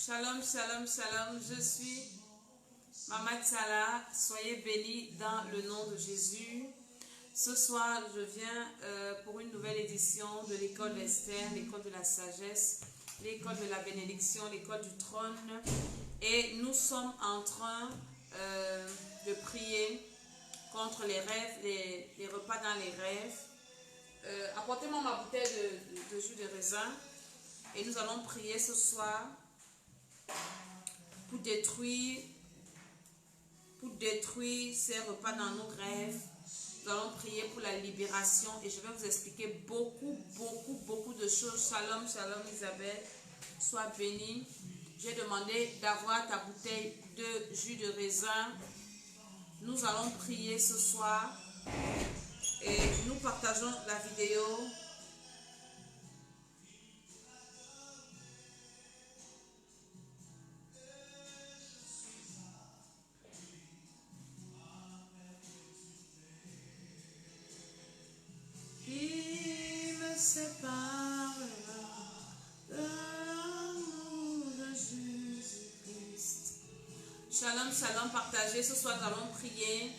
Shalom, shalom, shalom. Je suis Maman Salah. Soyez bénis dans le nom de Jésus. Ce soir, je viens pour une nouvelle édition de l'école d'Esther, l'école de la sagesse, l'école de la bénédiction, l'école du trône. Et nous sommes en train de prier contre les rêves, les repas dans les rêves. Apportez-moi ma bouteille de jus de raisin et nous allons prier ce soir pour détruire ces repas dans nos rêves. Nous allons prier pour la libération et je vais vous expliquer beaucoup de choses. Shalom, shalom Isabelle, sois bénie. J'ai demandé d'avoir ta bouteille de jus de raisin. Nous allons prier ce soir et nous partageons la vidéo. Qui me séparera de l'amour de Jésus-Christ? Shalom, shalom, partagez. Ce soir, nous allons prier.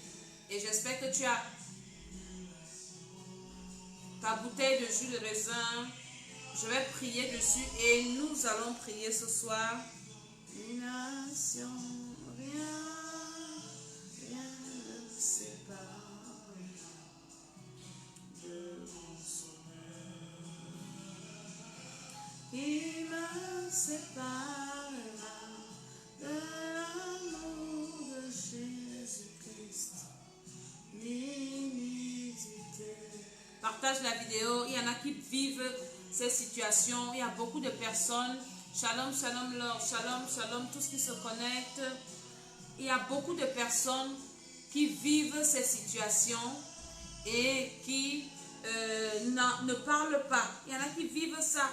Et j'espère que tu as ta bouteille de jus de raisin. Je vais prier dessus et nous allons prier ce soir. Nation, rien ne me sépare de mon sauveur. Qui me séparera de l'amour de Jésus-Christ? L'immunité. Partage la vidéo. Il y en a qui vivent ces situations. Il y a beaucoup de personnes. Shalom, shalom, Lord. Shalom, shalom, tous qui se connectent. Il y a beaucoup de personnes qui vivent ces situations et qui ne parlent pas. Il y en a qui vivent ça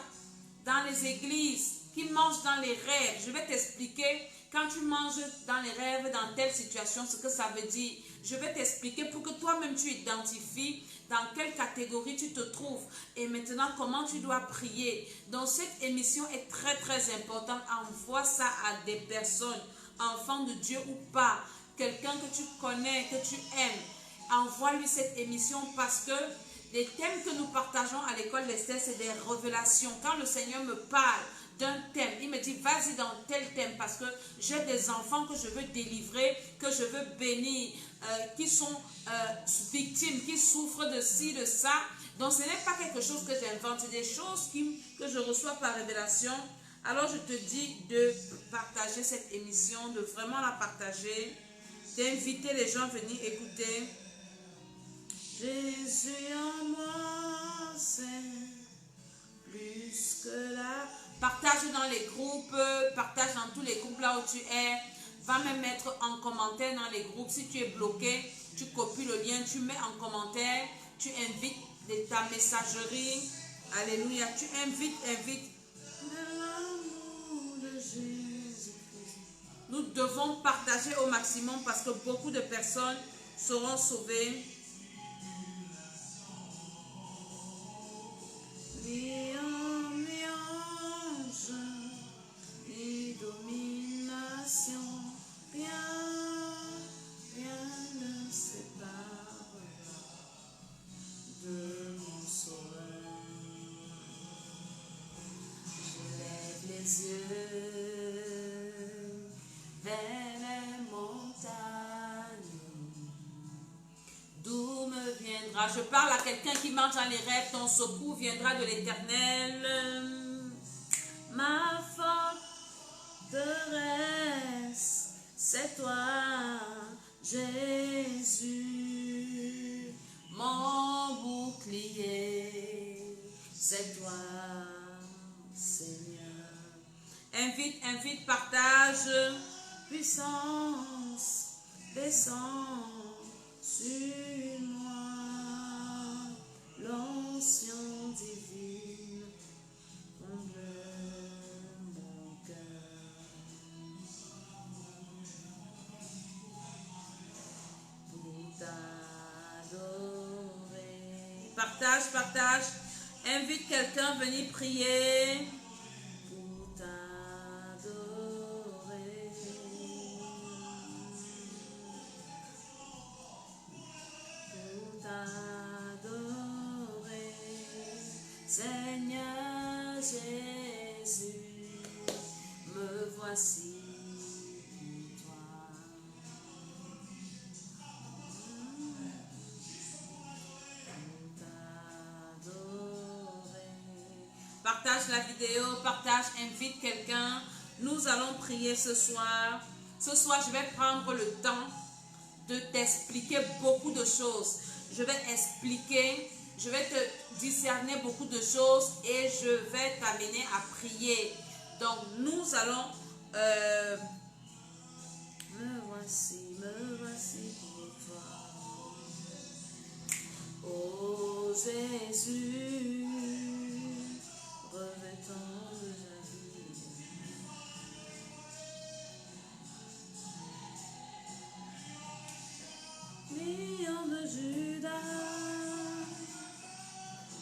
dans les églises, qui mangent dans les rêves. Je vais t'expliquer quand tu manges dans les rêves, dans telle situation, ce que ça veut dire. Je vais t'expliquer pour que toi-même tu identifies dans quelle catégorie tu te trouves et maintenant comment tu dois prier. Donc cette émission est très importante. Envoie ça à des personnes, enfants de Dieu ou pas, quelqu'un que tu connais, que tu aimes. Envoie-lui cette émission parce que les thèmes que nous partageons à l'école d'Esther, c'est des révélations. Quand le Seigneur me parle d'un thème, il me dit vas-y dans tel thème parce que j'ai des enfants que je veux délivrer, que je veux bénir, qui sont victimes, qui souffrent de ci, de ça. Donc ce n'est pas quelque chose que j'invente, c'est des choses que je reçois par révélation. Alors je te dis de partager cette émission, de vraiment la partager, d'inviter les gens à venir écouter. Jésus en moi, c'est plus que la... Partage dans les groupes, partage dans tous les groupes là où tu es. Va même mettre en commentaire dans les groupes. Si tu es bloqué, tu copies le lien, tu mets en commentaire, tu invites de ta messagerie. Alléluia, tu invites. L'amour de Jésus-Christ. Nous devons partager au maximum parce que beaucoup de personnes seront sauvées. Ni homme, ni ange, ni domination, rien ne sépare de mon sauveur. Je lève les yeux vers les montagnes. D'où me viendra? Je parle à quelqu'un qui marche dans les rêves. Ton secours viendra de l'Éternel. Ma forteresse, c'est toi, Jésus. Mon bouclier, c'est toi, Seigneur. Invite, partage. Puissance, descend sur moi, l'onction divine comble mon cœur pour t'adorer. Partage, invite quelqu'un à venir prier pour t'adorer. Jésus, me voici toi. Partage la vidéo, partage, invite quelqu'un. Nous allons prier ce soir. Ce soir, je vais prendre le temps de t'expliquer beaucoup de choses. Je vais expliquer, je vais te discerner beaucoup de choses et je vais t'amener à prier. Donc, nous allons... me voici pour toi. Oh Jésus, revêtant de la vie. Lion de Judas,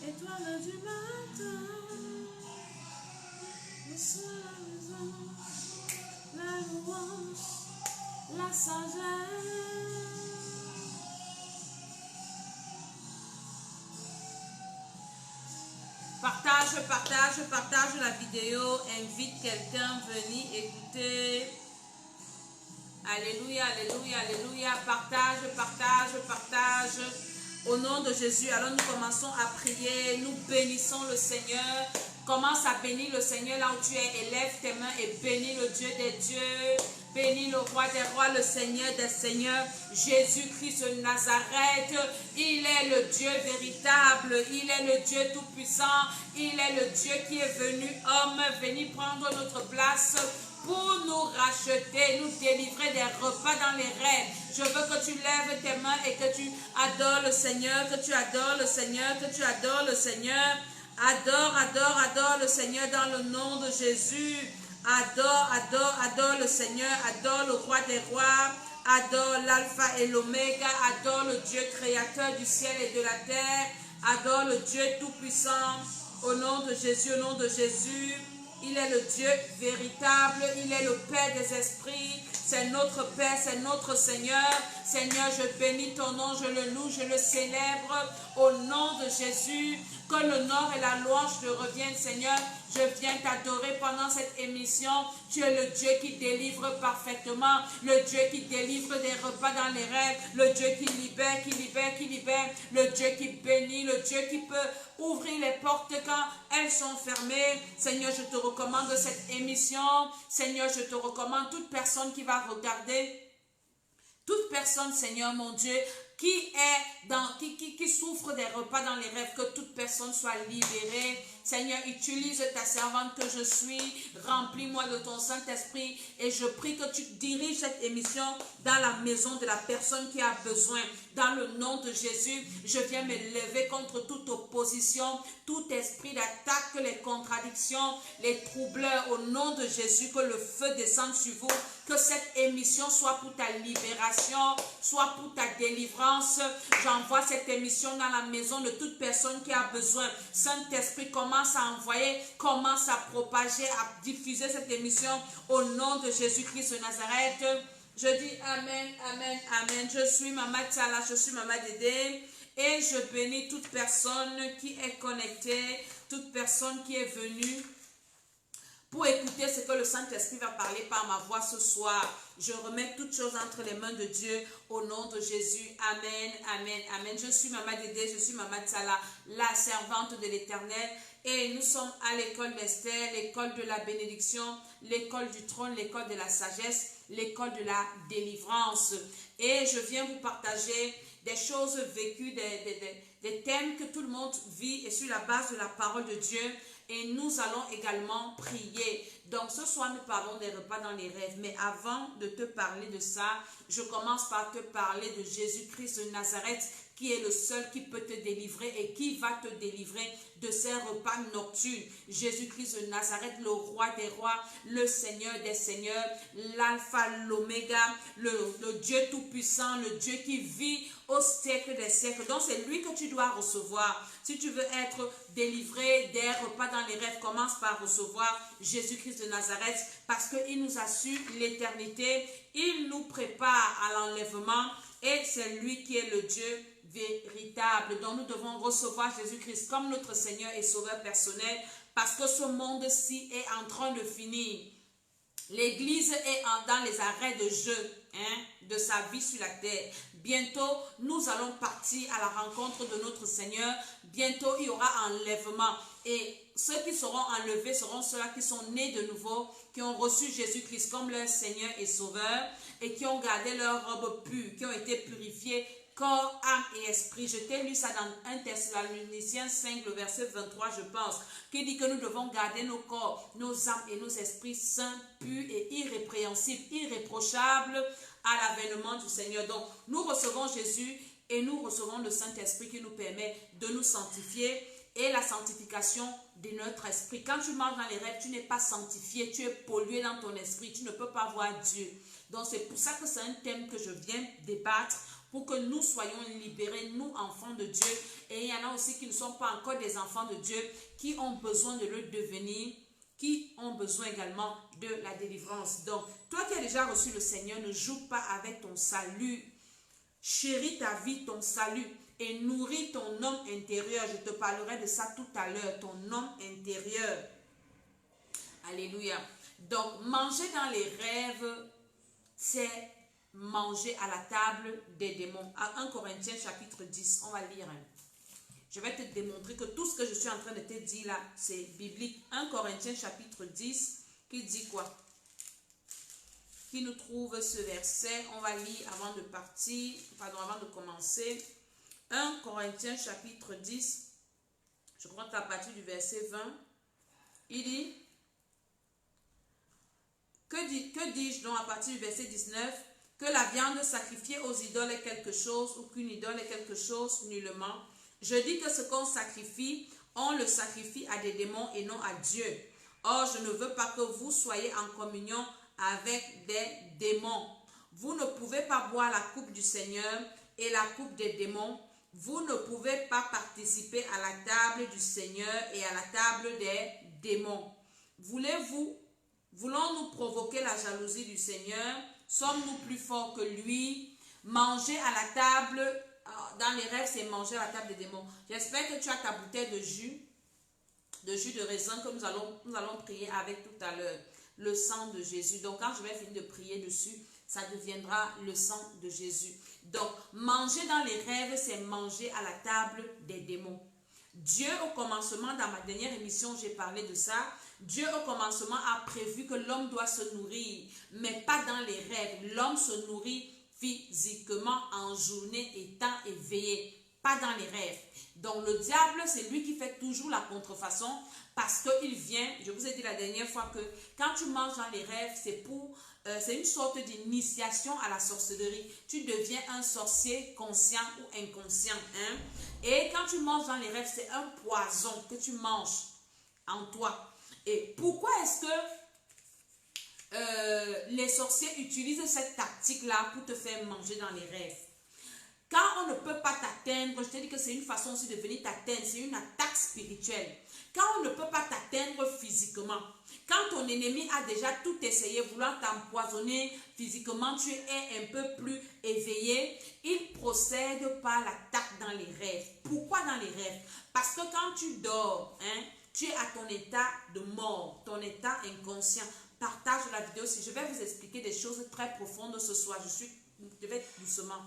étoile du matin, reçois la maison, la louange, la sagesse. Partage la vidéo, invite quelqu'un, venir écouter. Alléluia, alléluia, alléluia. Partage. Au nom de Jésus, alors nous commençons à prier. Nous bénissons le Seigneur. Commence à bénir le Seigneur là où tu es. Élève tes mains et bénis le Dieu des dieux. Bénis le roi des rois, le Seigneur des seigneurs. Jésus-Christ de Nazareth. Il est le Dieu véritable. Il est le Dieu tout-puissant. Il est le Dieu qui est venu homme, venu prendre notre place pour nous racheter, nous délivrer des repas dans les rêves. Je veux que tu lèves tes mains et que tu adores le Seigneur, que tu adores le Seigneur, que tu adores le Seigneur. Adore le Seigneur dans le nom de Jésus. Adore le Seigneur, adore le roi des rois, adore l'alpha et l'oméga, adore le Dieu créateur du ciel et de la terre, adore le Dieu tout-puissant. Au nom de Jésus, au nom de Jésus. Il est le Dieu véritable, il est le Père des esprits, c'est notre Père, c'est notre Seigneur. Seigneur, je bénis ton nom, je le loue, je le célèbre au nom de Jésus. Que l'honneur et la louange te reviennent, Seigneur. Je viens t'adorer pendant cette émission. Tu es le Dieu qui délivre parfaitement, le Dieu qui délivre des repas dans les rêves, le Dieu qui libère, le Dieu qui bénit, le Dieu qui peut ouvrir les portes quand elles sont fermées. Seigneur, je te recommande cette émission. Seigneur, je te recommande toute personne qui va regarder. Toute personne, Seigneur mon Dieu, qui souffre des repas dans les rêves, que toute personne soit libérée. Seigneur, utilise ta servante que je suis, remplis-moi de ton Saint-Esprit et je prie que tu diriges cette émission dans la maison de la personne qui a besoin. Dans le nom de Jésus, je viens me lever contre toute opposition, tout esprit d'attaque, les contradictions, les troubleurs. Au nom de Jésus, que le feu descende sur vous, que cette émission soit pour ta libération, soit pour ta délivrance. J'envoie cette émission dans la maison de toute personne qui a besoin. Saint-Esprit, commence à envoyer, commence à propager, à diffuser cette émission au nom de Jésus-Christ de Nazareth. Je dis Amen, Amen, Amen. Je suis Maman Tsala, je suis Maman Dédé et je bénis toute personne qui est connectée, toute personne qui est venue pour écouter ce que le Saint-Esprit va parler par ma voix ce soir. Je remets toutes choses entre les mains de Dieu au nom de Jésus. Amen, Amen, Amen. Je suis Maman Dédé, je suis Maman Tsala, la servante de l'Éternel. Et nous sommes à l'école d'Esther, l'école de la bénédiction, l'école du trône, l'école de la sagesse, l'école de la délivrance. Et je viens vous partager des choses vécues, des thèmes que tout le monde vit et sur la base de la parole de Dieu. Et nous allons également prier. Donc ce soir, nous parlons des repas dans les rêves. Mais avant de te parler de ça, je commence par te parler de Jésus-Christ de Nazareth, qui est le seul qui peut te délivrer et qui va te délivrer de ces repas nocturnes. Jésus-Christ de Nazareth, le roi des rois, le Seigneur des seigneurs, l'alpha, l'oméga, le Dieu tout-puissant, le Dieu qui vit au siècle des siècles. Donc c'est lui que tu dois recevoir. Si tu veux être délivré des repas dans les rêves, commence par recevoir Jésus-Christ de Nazareth parce qu'il nous assure l'éternité. Il nous prépare à l'enlèvement et c'est lui qui est le Dieu véritable. Donc nous devons recevoir Jésus-Christ comme notre Seigneur et Sauveur personnel parce que ce monde-ci est en train de finir. L'église est dans les arrêts de jeu de sa vie sur la terre. Bientôt, nous allons partir à la rencontre de notre Seigneur. Bientôt, il y aura enlèvement. Et ceux qui seront enlevés seront ceux-là qui sont nés de nouveau, qui ont reçu Jésus-Christ comme leur Seigneur et Sauveur et qui ont gardé leur robe pure, qui ont été purifiés corps, âme et esprit. Je t'ai lu ça dans 1 Thessaloniciens 5, le verset 23, je pense, qui dit que nous devons garder nos corps, nos âmes et nos esprits saints, purs et irrépréhensibles, irréprochables à l'avènement du Seigneur. Donc, nous recevons Jésus et nous recevons le Saint-Esprit qui nous permet de nous sanctifier et la sanctification de notre esprit. Quand tu marches dans les rêves, tu n'es pas sanctifié, tu es pollué dans ton esprit, tu ne peux pas voir Dieu. Donc, c'est pour ça que c'est un thème que je viens débattre, pour que nous soyons libérés, nous, enfants de Dieu. Et il y en a aussi qui ne sont pas encore des enfants de Dieu, qui ont besoin de le devenir, qui ont besoin également de la délivrance. Donc, toi qui as déjà reçu le Seigneur, ne joue pas avec ton salut. Chéris ta vie, ton salut, et nourris ton homme intérieur. Je te parlerai de ça tout à l'heure, ton homme intérieur. Alléluia. Donc, manger dans les rêves, c'est manger à la table des démons. 1 Corinthiens chapitre 10, on va lire. Je vais te démontrer que tout ce que je suis en train de te dire là, c'est biblique. 1 Corinthiens chapitre 10, qui dit quoi? Qui nous trouve ce verset? On va lire avant de partir, pardon, avant de commencer. 1 Corinthiens chapitre 10, je crois qu'à partir du verset 20, il dit, que dis-je donc à partir du verset 19? Que la viande sacrifiée aux idoles est quelque chose ou qu'une idole est quelque chose? Nullement. Je dis que ce qu'on sacrifie, on le sacrifie à des démons et non à Dieu. Or, je ne veux pas que vous soyez en communion avec des démons. Vous ne pouvez pas boire la coupe du Seigneur et la coupe des démons. Vous ne pouvez pas participer à la table du Seigneur et à la table des démons. Voulons-nous provoquer la jalousie du Seigneur? Sommes-nous plus forts que lui? Manger à la table, dans les rêves, c'est manger à la table des démons. J'espère que tu as ta bouteille de jus de raisin que nous allons prier avec tout à l'heure. Le sang de Jésus. Donc, quand je vais finir de prier dessus, ça deviendra le sang de Jésus. Donc, manger dans les rêves, c'est manger à la table des démons. Dieu, au commencement, dans ma dernière émission, j'ai parlé de ça. Dieu, au commencement, a prévu que l'homme doit se nourrir, mais pas dans les rêves. L'homme se nourrit physiquement en journée étant éveillé, pas dans les rêves. Donc, le diable, c'est lui qui fait toujours la contrefaçon parce qu'il vient, je vous ai dit la dernière fois que quand tu manges dans les rêves, c'est une sorte d'initiation à la sorcellerie. Tu deviens un sorcier conscient ou inconscient. Et quand tu manges dans les rêves, c'est un poison que tu manges en toi. Et pourquoi est-ce que les sorciers utilisent cette tactique-là pour te faire manger dans les rêves? Quand on ne peut pas t'atteindre, je te dis que c'est une façon aussi de venir t'atteindre, c'est une attaque spirituelle. Quand on ne peut pas t'atteindre physiquement, quand ton ennemi a déjà tout essayé, voulant t'empoisonner physiquement, tu es un peu plus éveillé, il procède par l'attaque dans les rêves. Pourquoi dans les rêves? Parce que quand tu dors, tu es à ton état de mort, ton état inconscient. Partage la vidéo si je vais vous expliquer des choses très profondes ce soir. Je vais doucement.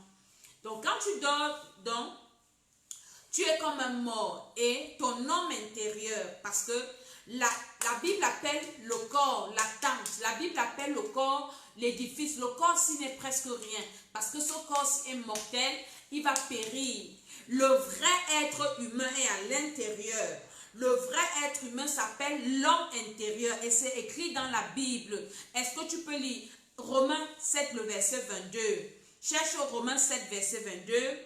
Donc, quand tu dors, tu es comme un mort et ton homme intérieur, parce que la Bible appelle le corps, la tente. La Bible appelle le corps l'édifice. Le corps, s'il n'est presque rien, parce que ce corps est mortel, il va périr. Le vrai être humain est à l'intérieur. Le vrai être humain s'appelle l'homme intérieur et c'est écrit dans la Bible. Est-ce que tu peux lire Romains 7, le verset 22? Cherche Romains 7, verset 22,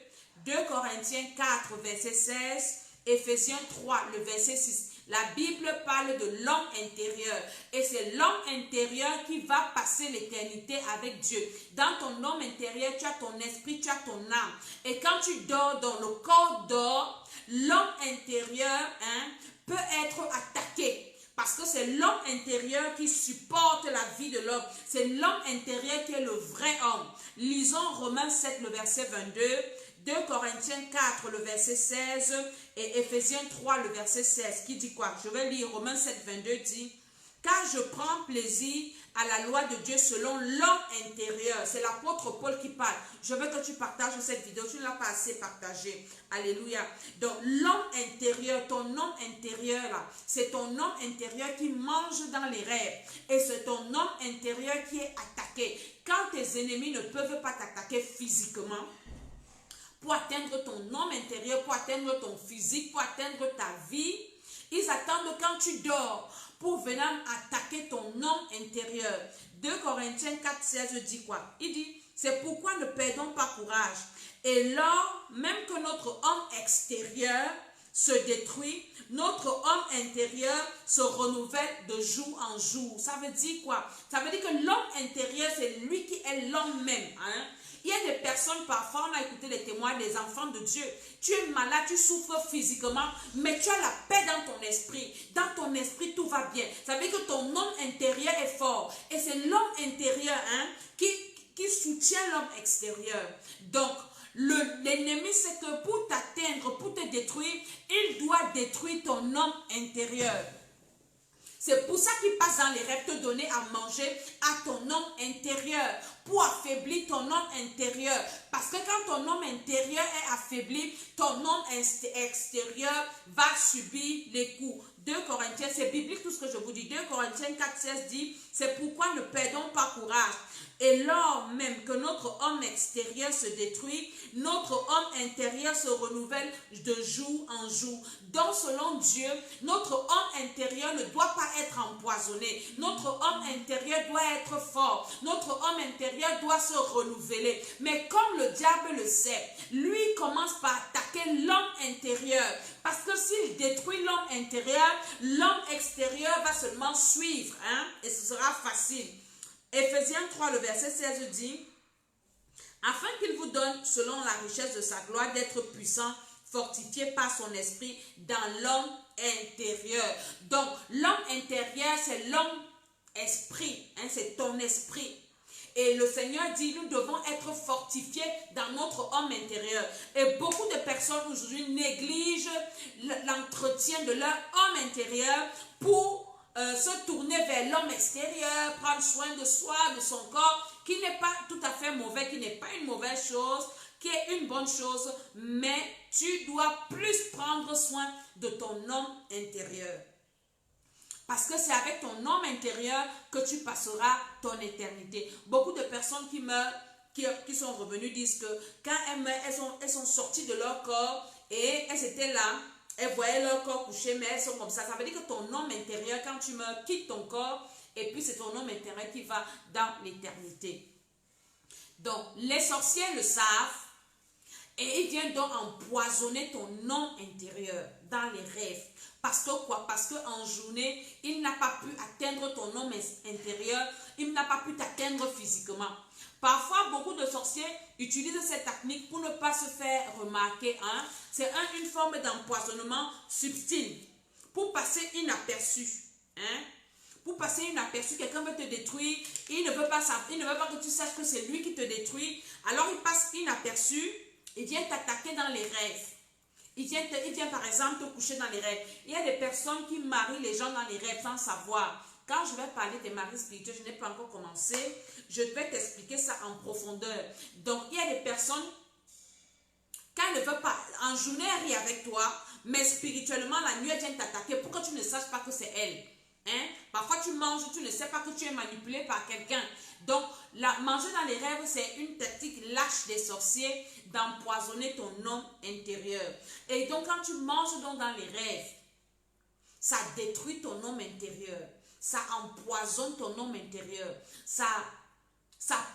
2 Corinthiens 4, verset 16, Éphésiens 3, le verset 6. La Bible parle de l'homme intérieur et c'est l'homme intérieur qui va passer l'éternité avec Dieu. Dans ton homme intérieur, tu as ton esprit, tu as ton âme. Et quand tu dors, dans le corps dort, l'homme intérieur peut être attaqué. Parce que c'est l'homme intérieur qui supporte la vie de l'homme. C'est l'homme intérieur qui est le vrai homme. Lisons Romains 7, le verset 22, 2 Corinthiens 4, le verset 16 et Éphésiens 3, le verset 16, qui dit quoi? Je vais lire Romains 7, 22 dit, car je prends plaisir à la loi de Dieu selon l'homme intérieur. C'est l'apôtre Paul qui parle. Je veux que tu partages cette vidéo. Tu ne l'as pas assez partagée. Alléluia. Donc, l'homme intérieur, ton homme intérieur, là, c'est ton homme intérieur qui mange dans les rêves. Et c'est ton homme intérieur qui est attaqué. Quand tes ennemis ne peuvent pas t'attaquer physiquement, pour atteindre ton homme intérieur, pour atteindre ton physique, pour atteindre ta vie, ils attendent quand tu dors pour venir attaquer ton homme intérieur. 2 Corinthiens 4, 16 dit quoi? Il dit, c'est pourquoi ne perdons pas courage. Et lors même que notre homme extérieur se détruit, notre homme intérieur se renouvelle de jour en jour. Ça veut dire quoi? Ça veut dire que l'homme intérieur, c'est lui qui est l'homme même. Hein? Il y a des personnes, parfois, on a écouté les témoins des enfants de Dieu. Tu es malade, tu souffres physiquement, mais tu as la paix dans ton esprit. Dans ton esprit, tout va bien. Ça veut dire que ton homme intérieur est fort. Et c'est l'homme intérieur qui soutient l'homme extérieur. Donc, l'ennemi, c'est que pour t'atteindre, pour te détruire, il doit détruire ton homme intérieur. C'est pour ça qu'il passe dans les rêves, te donner à manger à ton homme intérieur, pour affaiblir ton homme intérieur. Parce que quand ton homme intérieur est affaibli, ton homme extérieur va subir les coups. 2 Corinthiens, c'est biblique tout ce que je vous dis. 2 Corinthiens 4, 16 dit, c'est pourquoi ne perdons pas courage. Et lors même que notre homme extérieur se détruit, notre homme intérieur se renouvelle de jour en jour. Donc selon Dieu, notre homme intérieur ne doit pas être empoisonné. Notre homme intérieur doit être fort. Notre homme intérieur doit se renouveler. Mais comme le diable le sait, lui commence par attaquer l'homme intérieur. Parce que s'il détruit l'homme intérieur, l'homme extérieur va seulement suivre. Hein? Et ce sera facile. Éphésiens 3, le verset 16 dit, afin qu'il vous donne, selon la richesse de sa gloire, d'être puissant, fortifié par son esprit dans l'homme intérieur. Donc, l'homme intérieur, c'est l'homme esprit, hein, c'est ton esprit. Et le Seigneur dit, nous devons être fortifiés dans notre homme intérieur. Et beaucoup de personnes aujourd'hui négligent l'entretien de leur homme intérieur pour se tourner vers l'homme extérieur, prendre soin de soi, de son corps, qui n'est pas tout à fait mauvais, qui n'est pas une mauvaise chose, qui est une bonne chose, mais tu dois plus prendre soin de ton homme intérieur. Parce que c'est avec ton homme intérieur que tu passeras ton éternité. Beaucoup de personnes qui meurent, qui sont revenues, disent que quand elles meurent, elles sont sorties de leur corps et elles étaient là. Elles voyaient leur corps couché, mais elles sont comme ça. Ça veut dire que ton homme intérieur, quand tu meurs, quitte ton corps. Et puis c'est ton homme intérieur qui va dans l'éternité. Donc, les sorciers le savent. Et ils viennent donc empoisonner ton homme intérieur dans les rêves. Parce que quoi? Parce qu'en journée, il n'a pas pu atteindre ton homme intérieur. Il n'a pas pu t'atteindre physiquement. Parfois, beaucoup de sorciers utilisent cette technique pour ne pas se faire remarquer. Hein? C'est une forme d'empoisonnement subtil pour passer inaperçu. Hein? Pour passer inaperçu, quelqu'un veut te détruire. Il ne veut pas que tu saches que c'est lui qui te détruit. Alors, il passe inaperçu. Il vient t'attaquer dans les rêves. Il vient par exemple te coucher dans les rêves. Il y a des personnes qui marient les gens dans les rêves sans savoir. Quand je vais parler des maris spirituels, je n'ai pas encore commencé. Je vais t'expliquer ça en profondeur. Donc, il y a des personnes, quand elles ne veulent pas, en journée, elles rient avec toi, mais spirituellement, la nuit, elles viennent t'attaquer pour que tu ne saches pas que c'est elle. Hein? Parfois, tu manges, tu ne sais pas que tu es manipulé par quelqu'un. Donc, manger dans les rêves, c'est une tactique lâche des sorciers d'empoisonner ton homme intérieur. Et donc, quand tu manges donc dans les rêves, ça détruit ton homme intérieur. Ça empoisonne ton homme intérieur. Ça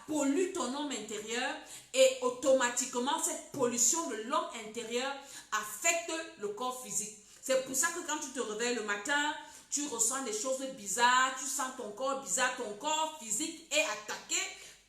pollue ton homme intérieur. Et automatiquement, cette pollution de l'homme intérieur affecte le corps physique. C'est pour ça que quand tu te réveilles le matin, tu ressens des choses bizarres, tu sens ton corps bizarre, ton corps physique est attaqué.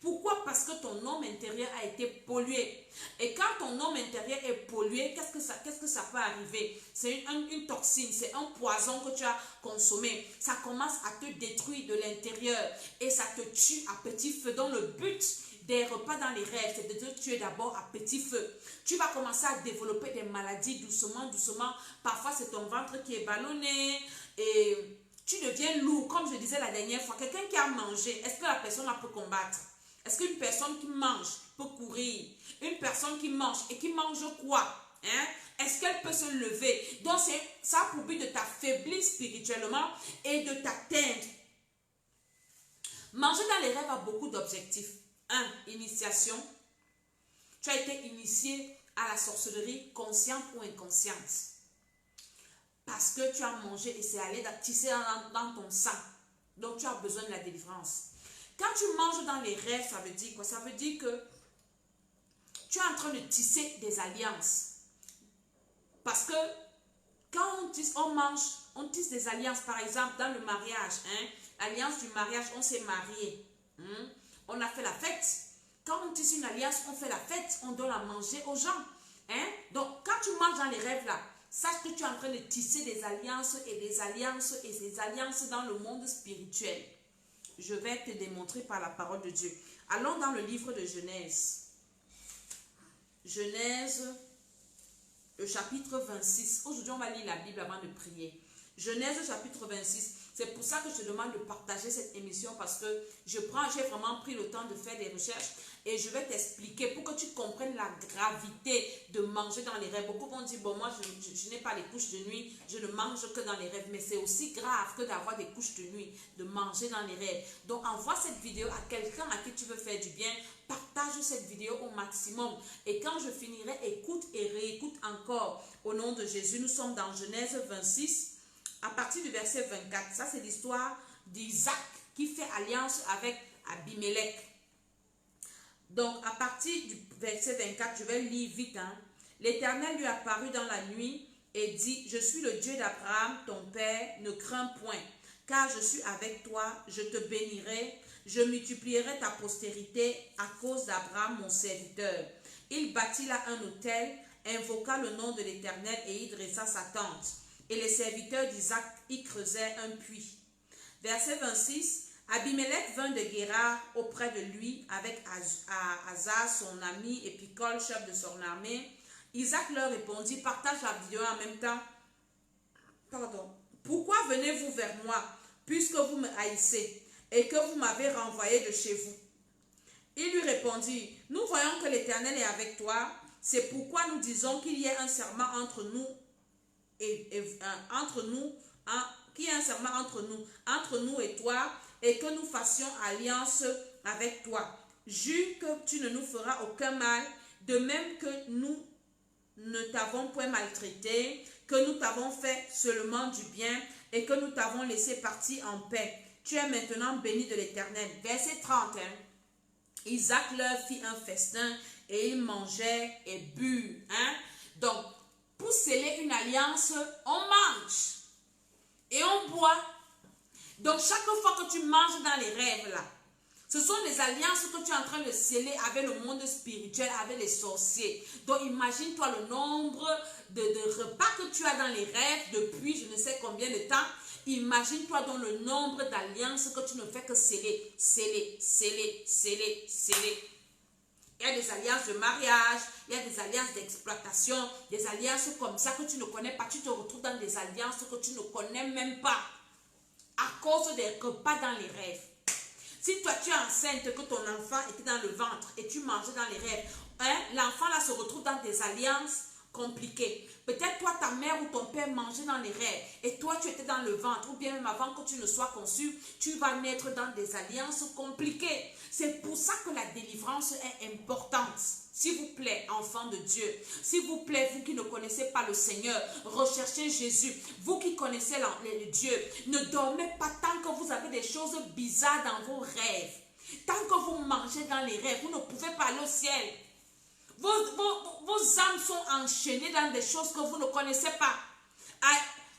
Pourquoi? Parce que ton homme intérieur a été pollué. Et quand ton homme intérieur est pollué, qu'est-ce que ça peut arriver? C'est une toxine, c'est un poison que tu as consommé. Ça commence à te détruire de l'intérieur et ça te tue à petit feu. Donc le but des repas dans les rêves, c'est de te tuer d'abord à petit feu. Tu vas commencer à développer des maladies doucement, doucement. Parfois, c'est ton ventre qui est ballonné et tu deviens lourd. Comme je disais la dernière fois, quelqu'un qui a mangé, est-ce que la personne peut combattre? Est-ce qu'une personne qui mange peut courir? Une personne qui mange et qui mange quoi? Hein? Est-ce qu'elle peut se lever? Donc, ça a pour but de t'affaiblir spirituellement et de t'atteindre. Manger dans les rêves a beaucoup d'objectifs. 1. Initiation. Tu as été initié à la sorcellerie, consciente ou inconsciente. Parce que tu as mangé et c'est allé tisser dans ton sang. Donc, tu as besoin de la délivrance. Quand tu manges dans les rêves, ça veut dire quoi? Ça veut dire que tu es en train de tisser des alliances. Parce que quand on mange, on tisse des alliances. Par exemple, dans le mariage, hein, alliance du mariage, on s'est marié. On a fait la fête. Quand on tisse une alliance, on fait la fête. On donne à manger aux gens. Hein? Donc, quand tu manges dans les rêves là, sache que tu es en train de tisser des alliances et des alliances et des alliances dans le monde spirituel. Je vais te démontrer par la parole de Dieu. Allons dans le livre de Genèse. Genèse, le chapitre 26. Aujourd'hui, on va lire la Bible avant de prier. Genèse, chapitre 26. C'est pour ça que je te demande de partager cette émission parce que j'ai vraiment pris le temps de faire des recherches et je vais t'expliquer pour que tu comprennes la gravité de manger dans les rêves. Beaucoup vont dire, bon, moi, je n'ai pas les couches de nuit, je ne mange que dans les rêves. Mais c'est aussi grave que d'avoir des couches de nuit, de manger dans les rêves. Donc, envoie cette vidéo à quelqu'un à qui tu veux faire du bien. Partage cette vidéo au maximum. Et quand je finirai, écoute et réécoute encore. Au nom de Jésus, nous sommes dans Genèse 26. À partir du verset 24, ça c'est l'histoire d'Isaac qui fait alliance avec Abimelech. Donc à partir du verset 24, je vais lire vite. L'Éternel lui apparut dans la nuit et dit, je suis le Dieu d'Abraham, ton père, ne crains point, car je suis avec toi, je te bénirai, je multiplierai ta postérité à cause d'Abraham mon serviteur. Il bâtit là un autel, invoqua le nom de l'Éternel et y dressa sa tente. Et les serviteurs d'Isaac y creusaient un puits. Verset 26. Abimelech vint de Guérar auprès de lui avec Asa, son ami, et Picol, chef de son armée. Isaac leur répondit, partage la vidéo en même temps. Pardon. Pourquoi venez-vous vers moi, puisque vous me haïssez, et que vous m'avez renvoyé de chez vous? Il lui répondit, nous voyons que l'Éternel est avec toi, c'est pourquoi nous disons qu'il y ait un serment entre nous qui est un serment entre nous et toi, et que nous fassions alliance avec toi. Jure que tu ne nous feras aucun mal, de même que nous ne t'avons point maltraité, que nous t'avons fait seulement du bien, et que nous t'avons laissé partir en paix. Tu es maintenant béni de l'Éternel. Verset 30. Isaac leur fit un festin, et ils mangeaient et burent. Donc, pour sceller une alliance, on mange et on boit. Donc, chaque fois que tu manges dans les rêves, là, ce sont des alliances que tu es en train de sceller avec le monde spirituel, avec les sorciers. Donc, imagine-toi le nombre de repas que tu as dans les rêves depuis je ne sais combien de temps. Imagine-toi donc le nombre d'alliances que tu ne fais que sceller, sceller, sceller, sceller, sceller. Il y a des alliances de mariage, il y a des alliances d'exploitation, des alliances comme ça que tu ne connais pas. Tu te retrouves dans des alliances que tu ne connais même pas à cause des repas dans les rêves. Si toi tu es enceinte, que ton enfant était dans le ventre et tu mangeais dans les rêves, l'enfant là se retrouve dans des alliances compliquées. Peut-être toi, ta mère ou ton père mangeait dans les rêves et toi tu étais dans le ventre ou bien même avant que tu ne sois conçu, tu vas naître dans des alliances compliquées. C'est pour ça que la délivrance est importante. S'il vous plaît, enfants de Dieu, s'il vous plaît, vous qui ne connaissez pas le Seigneur, recherchez Jésus. Vous qui connaissez le Dieu, ne dormez pas tant que vous avez des choses bizarres dans vos rêves. Tant que vous mangez dans les rêves, vous ne pouvez pas aller au ciel. Vos âmes sont enchaînées dans des choses que vous ne connaissez pas.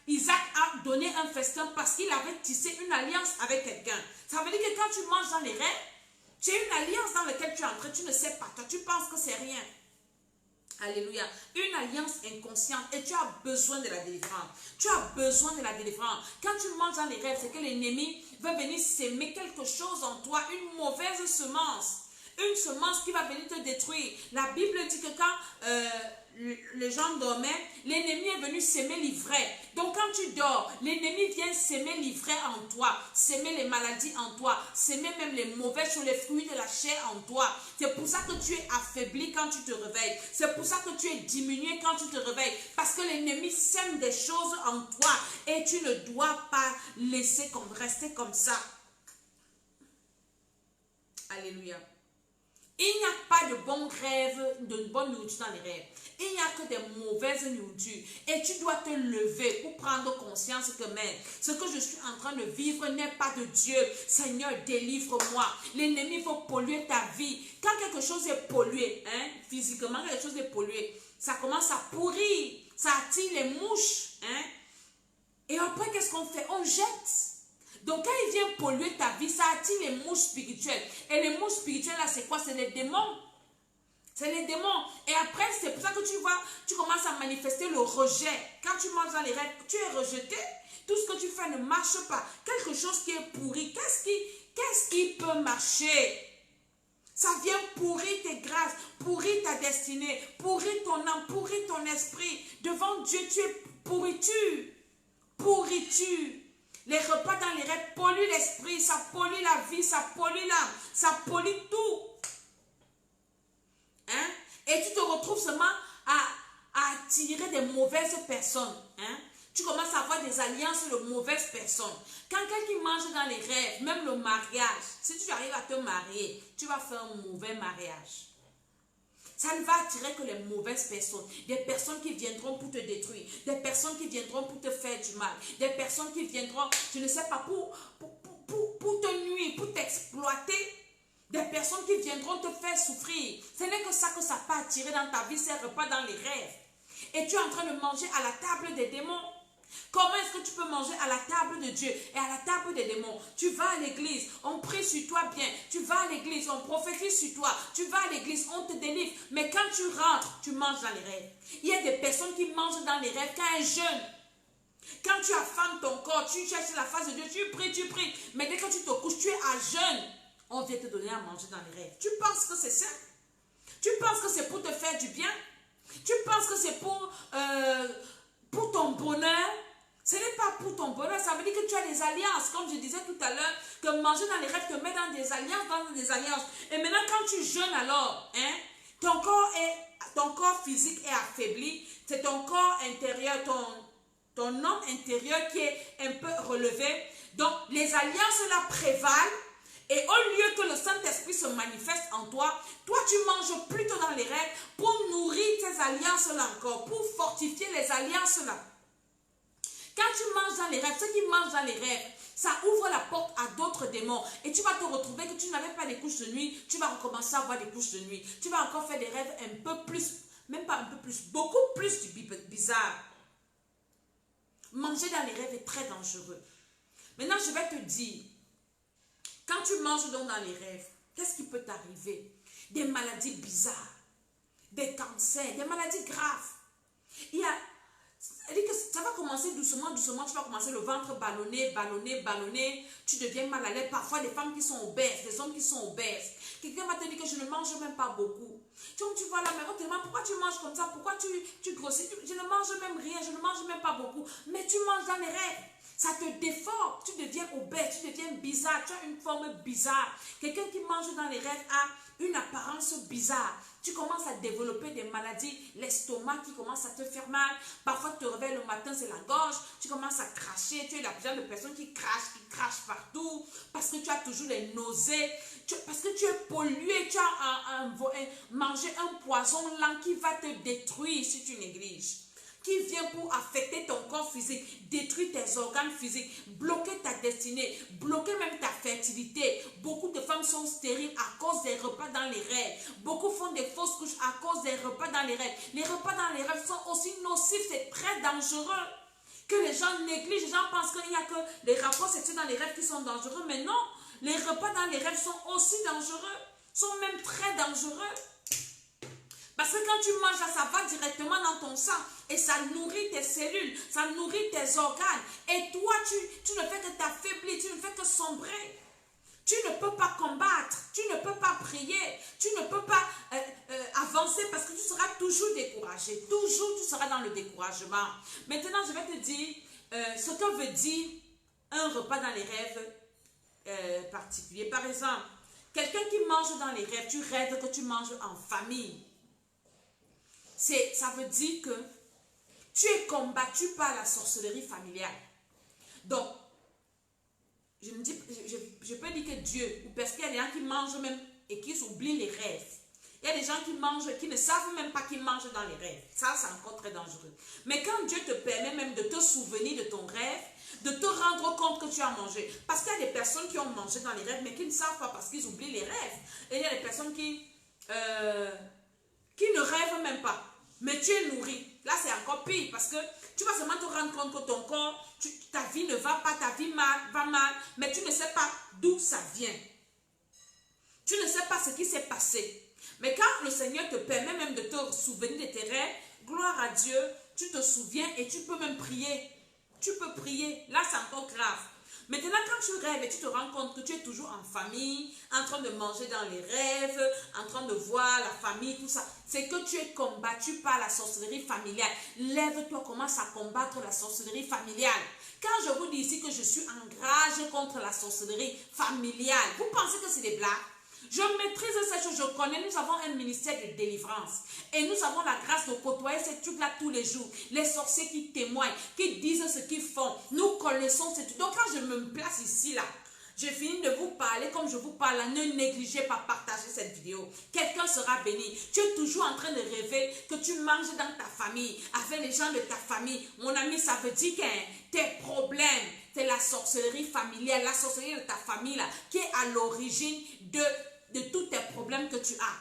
Isaac a donné un festin parce qu'il avait tissé une alliance avec quelqu'un. Ça veut dire que quand tu manges dans les rêves, tu as une alliance dans laquelle tu es entré, tu ne sais pas, toi tu penses que c'est rien. Alléluia. Une alliance inconsciente et tu as besoin de la délivrance. Tu as besoin de la délivrance. Quand tu manges dans les rêves, c'est que l'ennemi veut venir s'aimer quelque chose en toi, une mauvaise semence. Une semence qui va venir te détruire. La Bible dit que quand les gens dormaient, l'ennemi est venu s'aimer l'ivraie. Donc quand tu dors, l'ennemi vient s'aimer l'ivraie en toi, s'aimer les maladies en toi, s'aimer même les mauvaises choses, les fruits de la chair en toi. C'est pour ça que tu es affaibli quand tu te réveilles. C'est pour ça que tu es diminué quand tu te réveilles. Parce que l'ennemi sème des choses en toi et tu ne dois pas laisser rester comme ça. Alléluia. Il n'y a pas de bons rêves, de bonne nourriture dans les rêves. Il n'y a que des mauvaises nourritures. Et tu dois te lever pour prendre conscience que même ce que je suis en train de vivre n'est pas de Dieu. Seigneur, délivre-moi. L'ennemi veut polluer ta vie. Quand quelque chose est pollué, physiquement, quelque chose est pollué, ça commence à pourrir. Ça attire les mouches. Et après, qu'est-ce qu'on fait? On jette. Donc, quand il vient polluer ta vie, ça attire les mouches spirituelles. Et les mouches spirituelles, là, c'est quoi? C'est les démons. C'est les démons. Et après, c'est pour ça que tu vois, tu commences à manifester le rejet. Quand tu manges dans les rêves, tu es rejeté. Tout ce que tu fais ne marche pas. Quelque chose qui est pourri, qu'est-ce qui peut marcher? Ça vient pourrir tes grâces, pourrir ta destinée, pourrir ton âme, pourrir ton esprit. Devant Dieu, tu es pourriture. Pourriture. Les repas dans les rêves polluent l'esprit, ça pollue la vie, ça pollue l'âme, ça pollue tout. Et tu te retrouves seulement à attirer des mauvaises personnes. Tu commences à avoir des alliances de mauvaises personnes. Quand quelqu'un mange dans les rêves, même le mariage, si tu arrives à te marier, tu vas faire un mauvais mariage. Ça ne va attirer que les mauvaises personnes. Des personnes qui viendront pour te détruire. Des personnes qui viendront pour te faire du mal. Des personnes qui viendront, je ne sais pas, pour te nuire, pour t'exploiter. Des personnes qui viendront te faire souffrir. Ce n'est que ça peut attirer dans ta vie, ces repas dans les rêves. Et tu es en train de manger à la table des démons. Comment est-ce que tu peux manger à la table de Dieu et à la table des démons? Tu vas à l'église, on prie sur toi bien. Tu vas à l'église, on prophétise sur toi. Tu vas à l'église, on te délivre. Mais quand tu rentres, tu manges dans les rêves. Il y a des personnes qui mangent dans les rêves quand elles jeûnent. Quand tu affames ton corps, tu cherches la face de Dieu, tu pries. Mais dès que tu te couches, tu es à jeûne. On vient te donner à manger dans les rêves. Tu penses que c'est ça? Tu penses que c'est pour te faire du bien? Tu penses que c'est pour ton bonheur? Ce n'est pas pour ton bonheur, ça veut dire que tu as des alliances. Comme je disais tout à l'heure, que manger dans les rêves te met dans des alliances, Et maintenant, quand tu jeûnes alors, ton corps physique est affaibli. C'est ton corps intérieur, ton homme intérieur qui est un peu relevé. Donc, les alliances là prévalent. Et au lieu que le Saint-Esprit se manifeste en toi, toi tu manges plutôt dans les rêves pour nourrir tes alliances-là encore, pour fortifier les alliances-là. Quand tu manges dans les rêves, ceux qui mangent dans les rêves, ça ouvre la porte à d'autres démons. Et tu vas te retrouver que tu n'avais pas des couches de nuit, tu vas recommencer à avoir des couches de nuit. Tu vas encore faire des rêves un peu plus, même pas un peu plus, beaucoup plus bizarre. Manger dans les rêves est très dangereux. Maintenant, je vais te dire, quand tu manges donc dans les rêves, qu'est-ce qui peut t'arriver? Des maladies bizarres, des cancers, des maladies graves. Ça va commencer doucement, tu vas commencer le ventre ballonné, tu deviens mal à l'aise. Parfois, des femmes qui sont obèses, des hommes qui sont obèses. Quelqu'un va te dire que je ne mange même pas beaucoup. Tu vois là, mais pourquoi tu manges comme ça? Pourquoi tu grossis? Je ne mange même rien, je ne mange même pas beaucoup. Mais tu manges dans les rêves. Ça te déforme, tu deviens obèse, tu deviens bizarre, tu as une forme bizarre. Quelqu'un qui mange dans les rêves a une apparence bizarre. Tu commences à développer des maladies, l'estomac qui commence à te faire mal. Parfois, tu te réveilles le matin, c'est la gorge. Tu commences à cracher. Tu es la plupart de personnes qui crachent partout. Parce que tu as toujours les nausées. Parce que tu es pollué. Tu as mangé un poison lent qui va te détruire si tu négliges. Qui vient pour affecter ton corps physique, détruire tes organes physiques, bloquer ta destinée, bloquer même ta fertilité. Beaucoup de femmes sont stériles à cause des repas dans les rêves. Beaucoup font des fausses couches à cause des repas dans les rêves. Les repas dans les rêves sont aussi nocifs, c'est très dangereux. Que les gens négligent, les gens pensent qu'il n'y a que les rapports sexuels dans les rêves qui sont dangereux, mais non, les repas dans les rêves sont aussi dangereux, sont même très dangereux. Parce que quand tu manges, ça va directement dans ton sang et ça nourrit tes cellules, ça nourrit tes organes. Et toi, tu ne fais que t'affaiblir, tu ne fais que sombrer. Tu ne peux pas combattre, tu ne peux pas prier, tu ne peux pas avancer parce que tu seras toujours découragé. Toujours, tu seras dans le découragement. Maintenant, je vais te dire ce que veut dire un repas dans les rêves particuliers. Par exemple, quelqu'un qui mange dans les rêves, tu rêves que tu manges en famille. Ça veut dire que tu es combattu par la sorcellerie familiale. Donc, je peux dire que Dieu, parce qu'il y a des gens qui mangent même et qui oublient les rêves. Il y a des gens qui mangent, qui ne savent même pas qu'ils mangent dans les rêves. Ça, c'est encore très dangereux. Mais quand Dieu te permet même de te souvenir de ton rêve, de te rendre compte que tu as mangé. Parce qu'il y a des personnes qui ont mangé dans les rêves, mais qui ne savent pas parce qu'ils oublient les rêves. Et il y a des personnes qui ne rêvent même pas. Mais tu es nourri. Là, c'est encore pire parce que tu vas seulement te rendre compte que ton corps, ta vie ne va pas, ta vie va mal, mais tu ne sais pas d'où ça vient. Tu ne sais pas ce qui s'est passé. Mais quand le Seigneur te permet même de te souvenir de tes rêves, gloire à Dieu, tu te souviens et tu peux même prier. Tu peux prier. Là, c'est encore grave. Maintenant, quand tu rêves et tu te rends compte que tu es toujours en famille, en train de manger dans les rêves, en train de voir la famille, tout ça, c'est que tu es combattu par la sorcellerie familiale. Lève-toi, commence à combattre la sorcellerie familiale. Quand je vous dis ici que je suis en rage contre la sorcellerie familiale, vous pensez que c'est des blagues? Je maîtrise ces choses, je connais, nous avons un ministère de délivrance. Et nous avons la grâce de côtoyer ces trucs-là tous les jours. Les sorciers qui témoignent, qui disent ce qu'ils font. Nous connaissons ces trucs. Donc quand je me place ici, là, j'ai fini de vous parler comme je vous parle. Ne négligez pas partager cette vidéo. Quelqu'un sera béni. Tu es toujours en train de rêver que tu manges dans ta famille, avec les gens de ta famille. Mon ami, ça veut dire que tes problèmes, c'est la sorcellerie familiale, la sorcellerie de ta famille, là, qui est à l'origine de tous tes problèmes que tu as.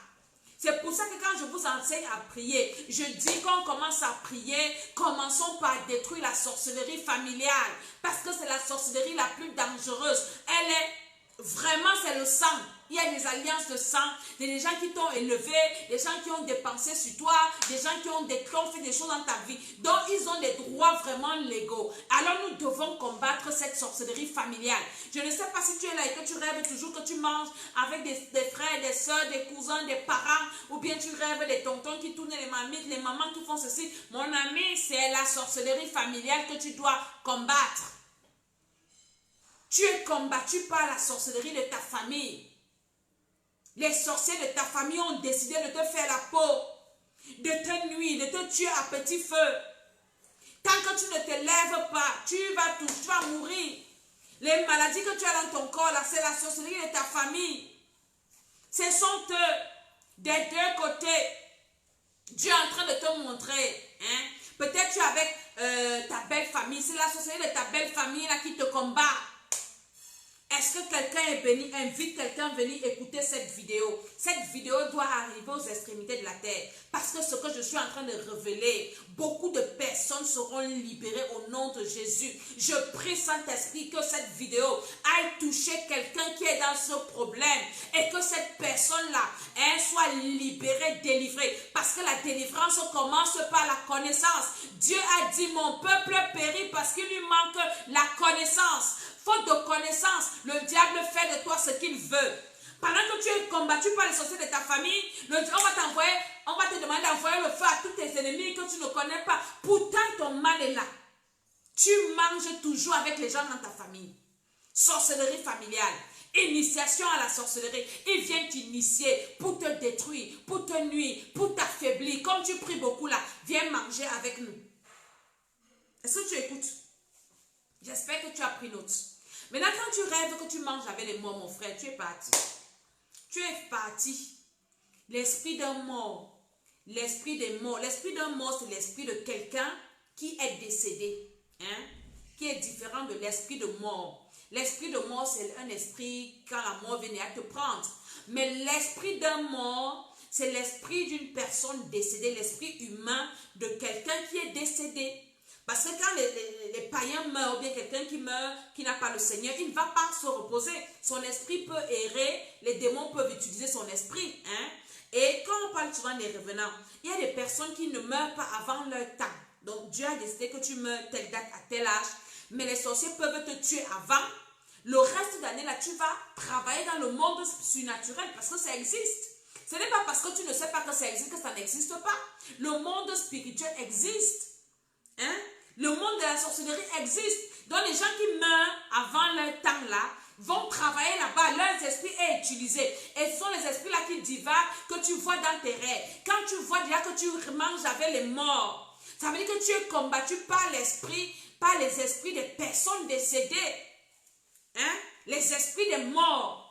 C'est pour ça que quand je vous enseigne à prier, je dis qu'on commence à prier, commençons par détruire la sorcellerie familiale. Parce que c'est la sorcellerie la plus dangereuse. Elle est vraiment, c'est le sang. Il y a des alliances de sang, des gens qui t'ont élevé, des gens qui ont dépensé sur toi, des gens qui ont fait des choses dans ta vie. Donc, ils ont des droits vraiment légaux. Alors, nous devons combattre cette sorcellerie familiale. Je ne sais pas si tu es là et que tu rêves toujours que tu manges avec des frères, des soeurs, des cousins, des parents, ou bien tu rêves des tontons qui tournent les mamites, les mamans qui font ceci. Mon ami, c'est la sorcellerie familiale que tu dois combattre. Tu es combattu par la sorcellerie de ta famille. Les sorciers de ta famille ont décidé de te faire la peau, de te nuire, de te tuer à petit feu. Tant que tu ne te lèves pas, tu vas mourir. Les maladies que tu as dans ton corps, là, c'est la sorcellerie de ta famille. Ce sont eux, des deux côtés. Dieu est en train de te montrer. Hein? Peut-être tu es avec ta belle famille. C'est la sorcellerie de ta belle famille là, qui te combat. Est-ce que quelqu'un est béni? Invite quelqu'un à venir écouter cette vidéo. Cette vidéo doit arriver aux extrémités de la terre. Parce que ce que je suis en train de révéler, beaucoup de personnes seront libérées au nom de Jésus. Je prie, Saint-Esprit, que cette vidéo aille toucher quelqu'un qui est dans ce problème. Et que cette personne-là, elle soit libérée, délivrée. Parce que la délivrance commence par la connaissance. Dieu a dit, mon peuple périt parce qu'il lui manque la connaissance. Faute de connaissance, le diable fait de toi ce qu'il veut. Pendant que tu es combattu par les sorciers de ta famille, on va te demander d'envoyer le feu à tous tes ennemis que tu ne connais pas. Pourtant, ton mal est là. Tu manges toujours avec les gens dans ta famille. Sorcellerie familiale. Initiation à la sorcellerie. Il vient t'initier pour te détruire, pour te nuire, pour t'affaiblir. Comme tu pries beaucoup là, viens manger avec nous. Est-ce que tu écoutes? J'espère que tu as pris note. Maintenant, quand tu rêves que tu manges avec les morts, mon frère, tu es parti. Tu es parti. L'esprit d'un mort. L'esprit des morts. L'esprit d'un mort, c'est l'esprit de quelqu'un qui est décédé. Hein? Qui est différent de l'esprit de mort. L'esprit de mort, c'est un esprit quand la mort vient à te prendre. Mais l'esprit d'un mort, c'est l'esprit d'une personne décédée. L'esprit humain de quelqu'un qui est décédé. Parce que quand les païens meurent, ou bien quelqu'un qui meurt, qui n'a pas le Seigneur, il ne va pas se reposer. Son esprit peut errer, les démons peuvent utiliser son esprit. Hein? Et quand on parle souvent des revenants, il y a des personnes qui ne meurent pas avant leur temps. Donc Dieu a décidé que tu meurs telle date à tel âge, mais les sorciers peuvent te tuer avant. Le reste de l'année, là, tu vas travailler dans le monde surnaturel parce que ça existe. Ce n'est pas parce que tu ne sais pas que ça existe que ça n'existe pas. Le monde spirituel existe. Hein? Le monde de la sorcellerie existe. Donc les gens qui meurent avant leur temps là vont travailler là-bas. Leur esprit est utilisé. Et ce sont les esprits là qui divaguent que tu vois dans tes rêves. Quand tu vois déjà que tu manges avec les morts, ça veut dire que tu es combattu par l'esprit, par les esprits des personnes décédées. Hein? Les esprits des morts.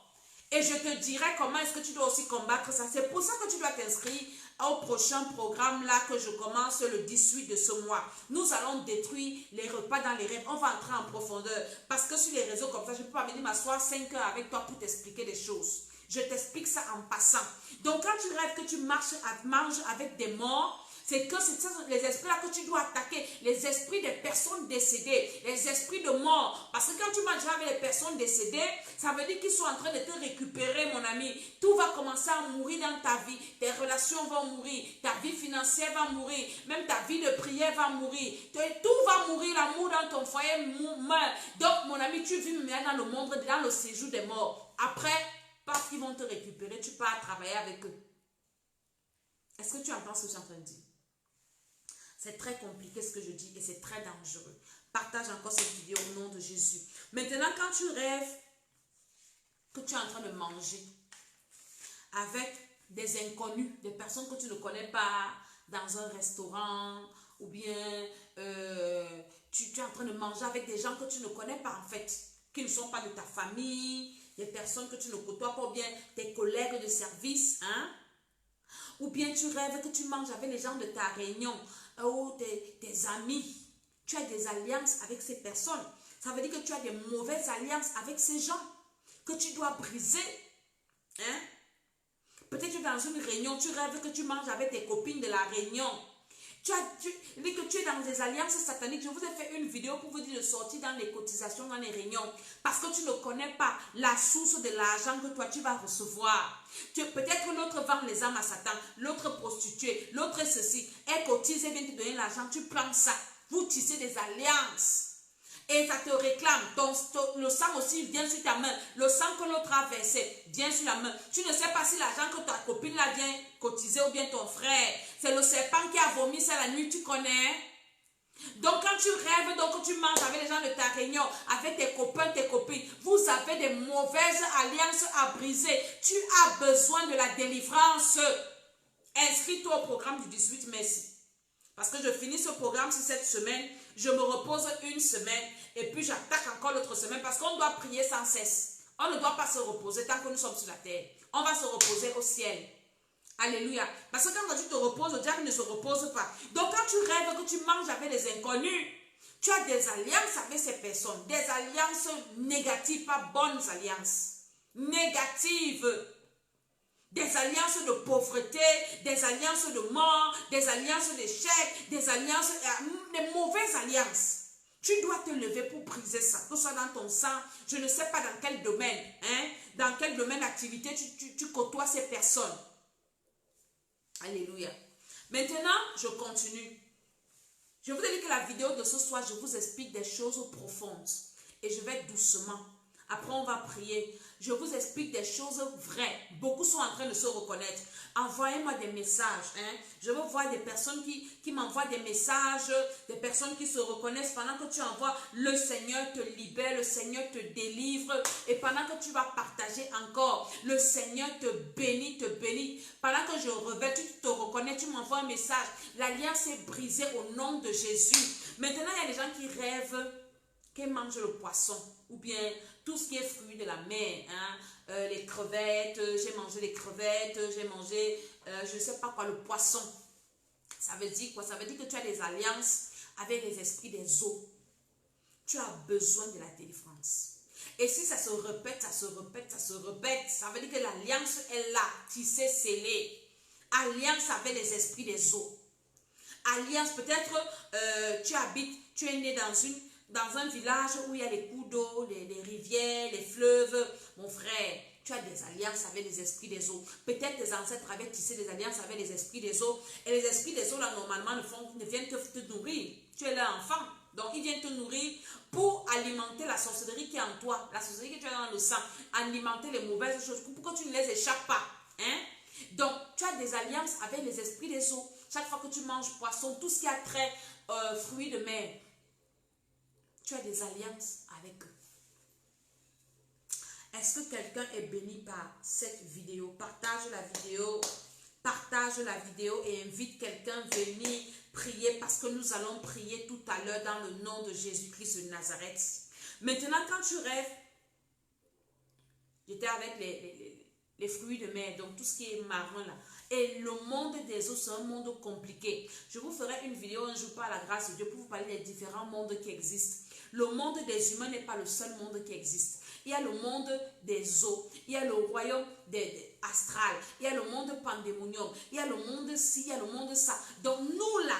Et je te dirai comment est-ce que tu dois aussi combattre ça. C'est pour ça que tu dois t'inscrire au prochain programme là que je commence le 18 de ce mois. Nous allons détruire les repas dans les rêves. On va entrer en profondeur. Parce que sur les réseaux comme ça, je ne peux pas venir m'asseoir 5 heures avec toi pour t'expliquer les choses. Je t'explique ça en passant. Donc quand tu rêves que tu manges avec des morts, c'est que c'est les esprits là que tu dois attaquer, les esprits des personnes décédées, les esprits de mort. Parce que quand tu manges avec les personnes décédées, ça veut dire qu'ils sont en train de te récupérer, mon ami. Tout va commencer à mourir dans ta vie. Tes relations vont mourir, ta vie financière va mourir, même ta vie de prière va mourir. Tout va mourir, l'amour dans ton foyer meurt. Donc, mon ami, tu vis maintenant dans le monde, dans le séjour des morts. Après, parce qu'ils vont te récupérer, tu pars travailler avec eux. Est-ce que tu entends ce que je suis en train de dire? C'est très compliqué ce que je dis et c'est très dangereux. Partage encore cette vidéo au nom de Jésus. Maintenant, quand tu rêves que tu es en train de manger avec des inconnus, des personnes que tu ne connais pas dans un restaurant ou bien tu es en train de manger avec des gens que tu ne connais pas en fait, qui ne sont pas de ta famille, des personnes que tu ne côtoies pas ou bien tes collègues de service, hein? Ou bien tu rêves que tu manges avec les gens de ta réunion ou tes amis. Tu as des alliances avec ces personnes. Ça veut dire que tu as des mauvaises alliances avec ces gens que tu dois briser. Hein? Peut-être que dans une réunion, tu rêves que tu manges avec tes copines de la réunion. Tu dis que tu es dans des alliances sataniques. Je vous ai fait une vidéo pour vous dire de sortir dans les cotisations, dans les réunions. Parce que tu ne connais pas la source de l'argent que toi tu vas recevoir. Peut-être l'autre vend les âmes à Satan, l'autre prostituée, l'autre ceci. Elle cotise et vient te donner l'argent, tu prends ça. Vous tissez des alliances. Et ça te réclame. Le sang aussi vient sur ta main. Le sang que l'autre a versé vient sur la main. Tu ne sais pas si l'argent que ta copine là vient cotiser ou bien ton frère. C'est le serpent qui a vomi ça la nuit, tu connais. Donc quand tu rêves, donc tu manges avec les gens de ta réunion, avec tes copains, tes copines, vous avez des mauvaises alliances à briser. Tu as besoin de la délivrance. Inscris-toi au programme du 18, merci. Parce que je finis ce programme sur cette semaine, je me repose une semaine et puis j'attaque encore l'autre semaine parce qu'on doit prier sans cesse. On ne doit pas se reposer tant que nous sommes sur la terre. On va se reposer au ciel. Alléluia. Parce que quand tu te reposes, le diable ne se repose pas. Donc quand tu rêves que tu manges avec les inconnus, tu as des alliances avec ces personnes. Des alliances négatives, pas bonnes alliances. Négatives. Des alliances de pauvreté, des alliances de mort, des alliances d'échec, des alliances, des mauvaises alliances. Tu dois te lever pour briser ça, que ce soit dans ton sang, je ne sais pas dans quel domaine, hein, dans quel domaine d'activité tu côtoies ces personnes. Alléluia. Maintenant, je continue. Je vous ai dit que la vidéo de ce soir, je vous explique des choses profondes. Et je vais doucement. Après, on va prier. Je vous explique des choses vraies. Beaucoup sont en train de se reconnaître. Envoyez-moi des messages. Hein. Je veux voir des personnes qui m'envoient des messages, des personnes qui se reconnaissent pendant que tu envoies. Le Seigneur te libère, le Seigneur te délivre. Et pendant que tu vas partager encore, le Seigneur te bénit, te bénit. Pendant que je révèle, tu te reconnais, tu m'envoies un message. L'alliance est brisée au nom de Jésus. Maintenant, il y a des gens qui rêvent qu'ils mangent le poisson ou bien tout ce qui est fruit de la mer, hein, les crevettes, j'ai mangé les crevettes, j'ai mangé, je ne sais pas quoi, le poisson. Ça veut dire quoi? Ça veut dire que tu as des alliances avec les esprits des eaux. Tu as besoin de la délivrance. Et si ça se répète, ça se répète, ça se répète, ça veut dire que l'alliance est là, tissée, scellée. Alliance avec les esprits des eaux. Alliance, peut-être tu habites, tu es né dans un village où il y a les cours d'eau, les rivières, les fleuves. Mon frère, tu as des alliances avec les esprits des eaux. Peut-être tes ancêtres avaient tissé des alliances avec les esprits des eaux. Et les esprits des eaux, là, normalement, ne viennent te nourrir. Tu es leur enfant. Donc, il vient te nourrir pour alimenter la sorcellerie qui est en toi, la sorcellerie que tu as dans le sang, alimenter les mauvaises choses pour que tu ne les échappes pas. Hein? Donc, tu as des alliances avec les esprits des eaux. Chaque fois que tu manges poisson, tout ce qui a trait fruits de mer, tu as des alliances avec eux. Est-ce que quelqu'un est béni par cette vidéo? Partage la vidéo et invite quelqu'un à venir prier parce que nous allons prier tout à l'heure dans le nom de Jésus-Christ de Nazareth. Maintenant, quand tu rêves, j'étais avec les fruits de mer, donc tout ce qui est marin là. Et le monde des eaux, c'est un monde compliqué. Je vous ferai une vidéo un jour par la grâce de Dieu pour vous parler des différents mondes qui existent. Le monde des humains n'est pas le seul monde qui existe. Il y a le monde des eaux, il y a le royaume astral, il y a le monde pandémonium, il y a le monde ci, il y a le monde ça. Donc nous là,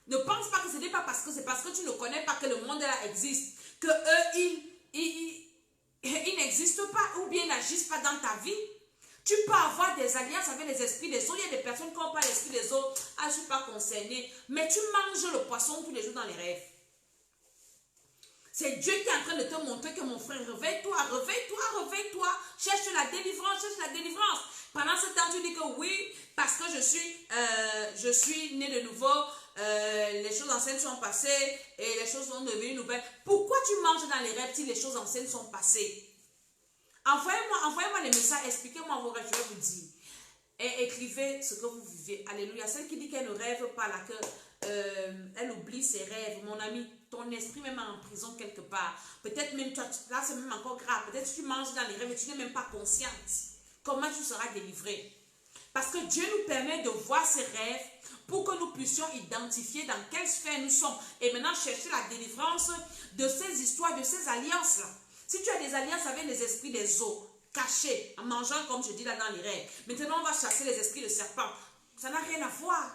ne pense pas que ce n'est pas parce que tu ne connais pas que le monde là existe, que eux, ils n'existent pas ou bien ils n'agissent pas dans ta vie. Tu peux avoir des alliances avec les esprits des eaux. Il y a des personnes qui n'ont pas l'esprit des eaux. Ah, je ne suis pas concernée. Mais tu manges le poisson tous les jours dans les rêves. C'est Dieu qui est en train de te montrer que mon frère, réveille-toi, réveille-toi, réveille-toi. Cherche la délivrance, cherche la délivrance. Pendant ce temps, tu dis que oui, parce que je suis né de nouveau, les choses anciennes sont passées et les choses sont devenues nouvelles. Pourquoi tu manges dans les rêves si les choses anciennes sont passées? Envoyez-moi les messages, expliquez-moi vos rêves, je vais vous dire. Et écrivez ce que vous vivez. Alléluia. Celle qui dit qu'elle ne rêve pas là, elle oublie ses rêves. Mon ami, ton esprit même en prison quelque part. Peut-être même, là c'est même encore grave. Peut-être que tu manges dans les rêves et tu n'es même pas consciente. Comment tu seras délivré? Parce que Dieu nous permet de voir ses rêves pour que nous puissions identifier dans quelle sphère nous sommes. Et maintenant chercher la délivrance de ces histoires, de ces alliances-là. Si tu as des alliances avec les esprits des eaux, cachés, en mangeant comme je dis là dans les rêves, maintenant on va chasser les esprits de serpent. Ça n'a rien à voir.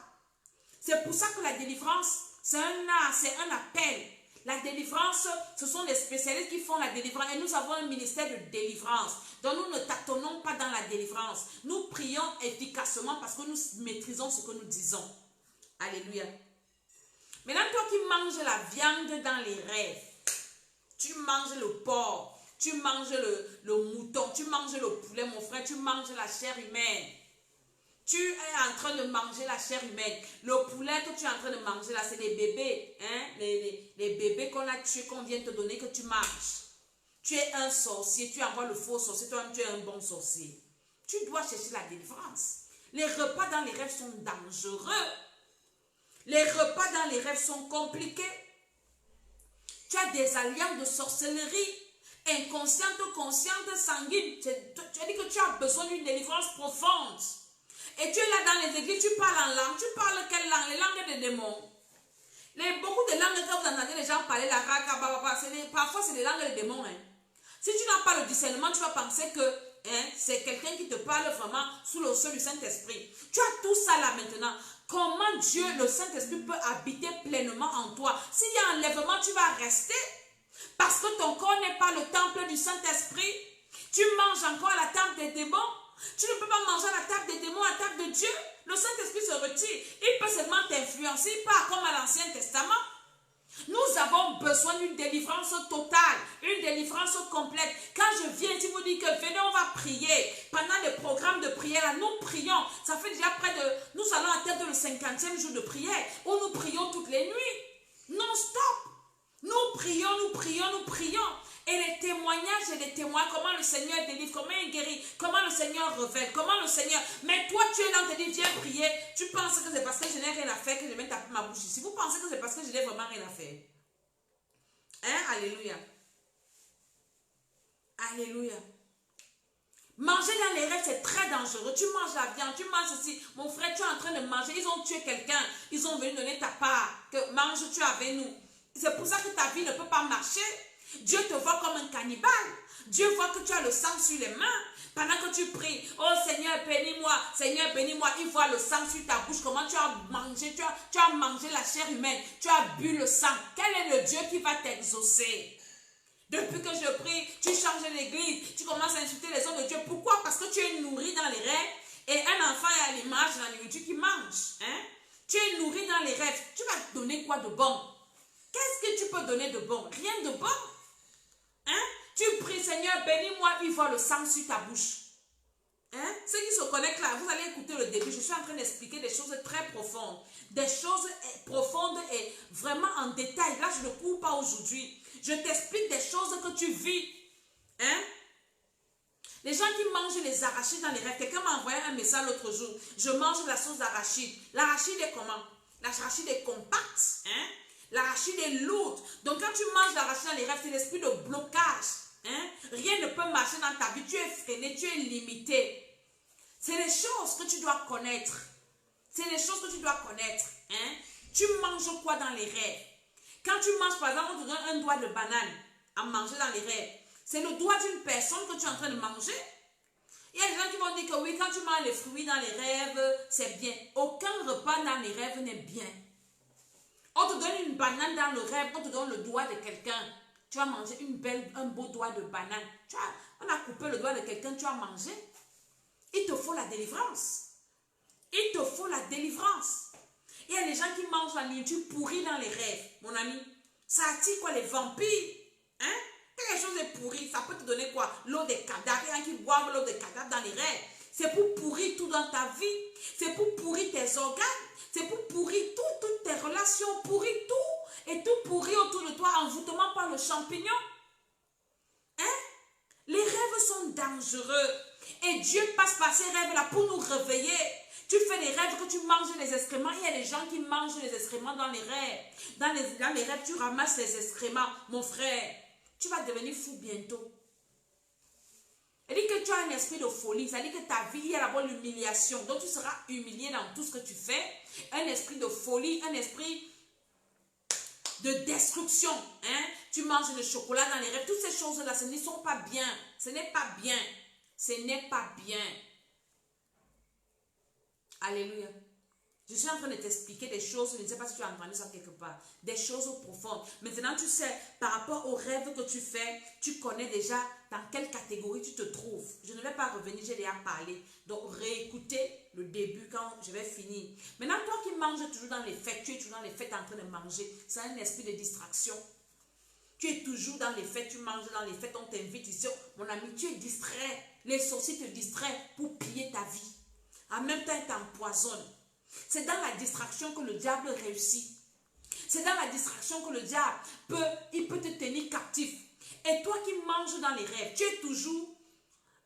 C'est pour ça que la délivrance, c'est un appel. La délivrance, ce sont les spécialistes qui font la délivrance. Et nous avons un ministère de délivrance. Donc nous ne tâtonnons pas dans la délivrance. Nous prions efficacement parce que nous maîtrisons ce que nous disons. Alléluia. Maintenant, toi qui manges la viande dans les rêves, tu manges le porc, tu manges le mouton, tu manges le poulet, mon frère, tu manges la chair humaine. Tu es en train de manger la chair humaine. Le poulet que tu es en train de manger là, c'est des bébés. Hein? Les bébés qu'on a tués, qu'on vient te donner, que tu manges. Tu es un sorcier, tu envoies le faux sorcier, toi-même tu es un bon sorcier. Tu dois chercher la délivrance. Les repas dans les rêves sont dangereux. Les repas dans les rêves sont compliqués. Tu as des alliances de sorcellerie, inconsciente, consciente, sanguine. Tu as dit que tu as besoin d'une délivrance profonde. Et tu es là dans les églises, tu parles en langue. Tu parles quelle langue? Les langues des démons. Beaucoup de langues que vous entendez les gens parler, la raka, parfois c'est des langues des démons. Hein. Si tu n'as pas le discernement, tu vas penser que c'est quelqu'un qui te parle vraiment sous le sceau du Saint-Esprit. Tu as tout ça là maintenant. Comment Dieu, le Saint-Esprit, peut habiter pleinement en toi? S'il y a enlèvement, tu vas rester. Parce que ton corps n'est pas le temple du Saint-Esprit. Tu manges encore à la table des démons. Tu ne peux pas manger à la table des démons, à la table de Dieu. Le Saint-Esprit se retire. Il peut seulement t'influencer, pas comme à l'Ancien Testament. Nous avons besoin d'une délivrance totale, une délivrance complète. Quand je viens, tu vous dis que venez, on va prier. Pendant les programmes de prière, nous prions. Ça fait déjà nous allons atteindre le 50e jour de prière, où nous prions toutes les nuits. Non-stop. Nous prions, nous prions, nous prions. Et les témoignages et les témoins, comment le Seigneur délivre, comment il guérit, comment le Seigneur révèle, comment le Seigneur... Mais toi, tu es là, on te dit, viens prier. Tu penses que c'est parce que je n'ai rien à faire que je vais taper ma bouche ici. Vous pensez que c'est parce que je n'ai vraiment rien à faire. Hein? Alléluia. Alléluia. Manger dans les rêves, c'est très dangereux. Tu manges la viande, tu manges ceci. Mon frère, tu es en train de manger. Ils ont tué quelqu'un. Ils ont venu donner ta part. Que mange-tu avec nous. C'est pour ça que ta vie ne peut pas marcher. Dieu te voit comme un cannibale. Dieu voit que tu as le sang sur les mains. Pendant que tu pries, oh Seigneur, bénis-moi, Seigneur, bénis-moi. Il voit le sang sur ta bouche. Comment tu as mangé, tu as mangé la chair humaine. Tu as bu le sang. Quel est le Dieu qui va t'exaucer? Depuis que je prie, tu changes l'église. Tu commences à insulter les hommes de Dieu. Pourquoi? Parce que tu es nourri dans les rêves. Et un enfant est à l'image de la nourriture qui mange. Hein? Tu es nourri dans les rêves. Tu vas te donner quoi de bon? Qu'est-ce que tu peux donner de bon? Rien de bon. Hein? Tu pries, Seigneur, bénis-moi, il voit le sang sur ta bouche. Hein? Ceux qui se connectent là, vous allez écouter le début. Je suis en train d'expliquer des choses très profondes. Des choses profondes et vraiment en détail. Là, je ne cours pas aujourd'hui. Je t'explique des choses que tu vis. Hein? Les gens qui mangent les arachides dans les rêves. Quelqu'un m'a envoyé un message l'autre jour. Je mange la sauce d'arachide. L'arachide est comment? L'arachide est compacte. Hein? L'arachide est lourde. Donc quand tu manges l'arachide dans les rêves, c'est l'esprit de blocage. Hein? Rien ne peut marcher dans ta vie. Tu es freiné, tu es limité. C'est les choses que tu dois connaître. C'est les choses que tu dois connaître. Hein? Tu manges quoi dans les rêves? Quand tu manges, par exemple, on te donne un doigt de banane à manger dans les rêves. C'est le doigt d'une personne que tu es en train de manger. Il y a des gens qui vont dire que oui, quand tu manges les fruits dans les rêves, c'est bien. Aucun repas dans les rêves n'est bien. On te donne une banane dans le rêve, on te donne le doigt de quelqu'un. Tu vas manger un beau doigt de banane. On a coupé le doigt de quelqu'un, tu as mangé. Il te faut la délivrance. Il te faut la délivrance. Il y a des gens qui mangent la nourriture pourrie dans les rêves, mon ami. Ça attire quoi, les vampires? Hein? Quelque chose est pourri, ça peut te donner quoi? L'eau des cadavres. Il y a qui boivent l'eau des cadavres dans les rêves. C'est pour pourrir tout dans ta vie. C'est pour pourrir tes organes. C'est pour pourrir toutes tes relations. Pourrir tout. Et tout pourrir autour de toi, envoûtement par le champignon. Hein? Les rêves sont dangereux. Et Dieu passe par ces rêves-là pour nous réveiller. Tu fais des rêves que tu manges les excréments. Il y a des gens qui mangent les excréments dans les rêves. Dans les rêves, tu ramasses les excréments. Mon frère, tu vas devenir fou bientôt. Elle dit que tu as un esprit de folie. Ça dit que ta vie, il y a d'abord l'humiliation. Donc tu seras humilié dans tout ce que tu fais. Un esprit de folie, un esprit de destruction. Hein? Tu manges le chocolat dans les rêves. Toutes ces choses-là, ce ne sont pas bien. Ce n'est pas bien. Ce n'est pas bien. Alléluia. Je suis en train de t'expliquer des choses, je ne sais pas si tu as entendu ça quelque part, des choses profondes. Maintenant, tu sais, par rapport aux rêves que tu fais, tu connais déjà dans quelle catégorie tu te trouves. Je ne vais pas revenir, j'ai déjà parlé. Donc, réécoutez le début quand je vais finir. Maintenant, toi qui manges toujours dans les fêtes, tu es toujours dans les fêtes en train de manger. C'est un esprit de distraction. Tu es toujours dans les fêtes, tu manges dans les fêtes, on t'invite ici. Mon ami, tu es distrait. Les sorciers te distraient pour piller ta vie. En même temps, ils t'empoisonnent. C'est dans la distraction que le diable réussit. C'est dans la distraction que le diable peut te tenir captif. Et toi qui manges dans les rêves, tu es toujours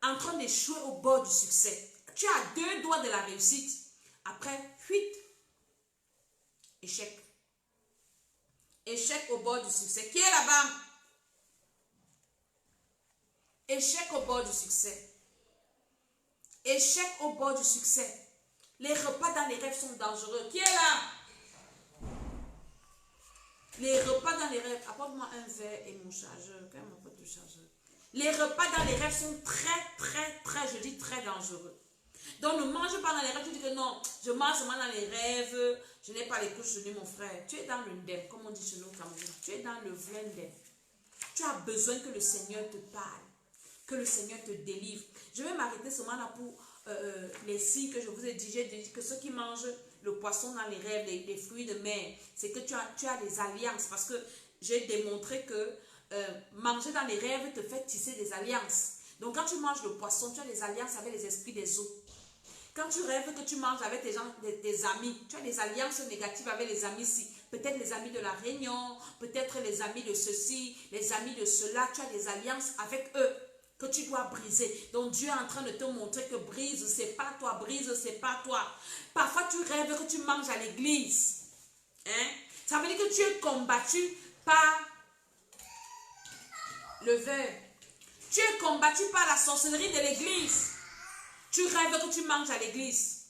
en train d'échouer au bord du succès. Tu as 2 doigts de la réussite. Après, fuite. Échec. Échec au bord du succès. Qui est là-bas? Échec au bord du succès. Échec au bord du succès. Les repas dans les rêves sont dangereux. Qui est là? Les repas dans les rêves. Apporte-moi un verre et mon chargeur. Quand même, apporte le chargeur. Les repas dans les rêves sont très, je dis très dangereux. Donc ne mange pas dans les rêves. Tu dis que non, je mange seulement dans les rêves. Je n'ai pas les couches de nuit, mon frère. Tu es dans le ndem, comme on dit chez nous au Cameroun. Tu es dans le vrai ndem. Tu as besoin que le Seigneur te parle. Que le Seigneur te délivre. Je vais m'arrêter seulement là pour les signes que je vous ai dit. J'ai dit que ceux qui mangent le poisson dans les rêves, les fruits de mer, c'est que tu as des alliances. Parce que j'ai démontré que manger dans les rêves te fait tisser des alliances. Donc quand tu manges le poisson, tu as des alliances avec les esprits des eaux. Quand tu rêves que tu manges avec tes amis, tu as des alliances négatives avec les amis ici. Peut-être les amis de la réunion, peut-être les amis de ceci, les amis de cela. Tu as des alliances avec eux que tu dois briser. Donc Dieu est en train de te montrer que brise, c'est pas toi, brise, c'est pas toi. Parfois tu rêves que tu manges à l'église. Hein? Ça veut dire que tu es combattu par le verre. Tu es combattu par la sorcellerie de l'église. Tu rêves que tu manges à l'église.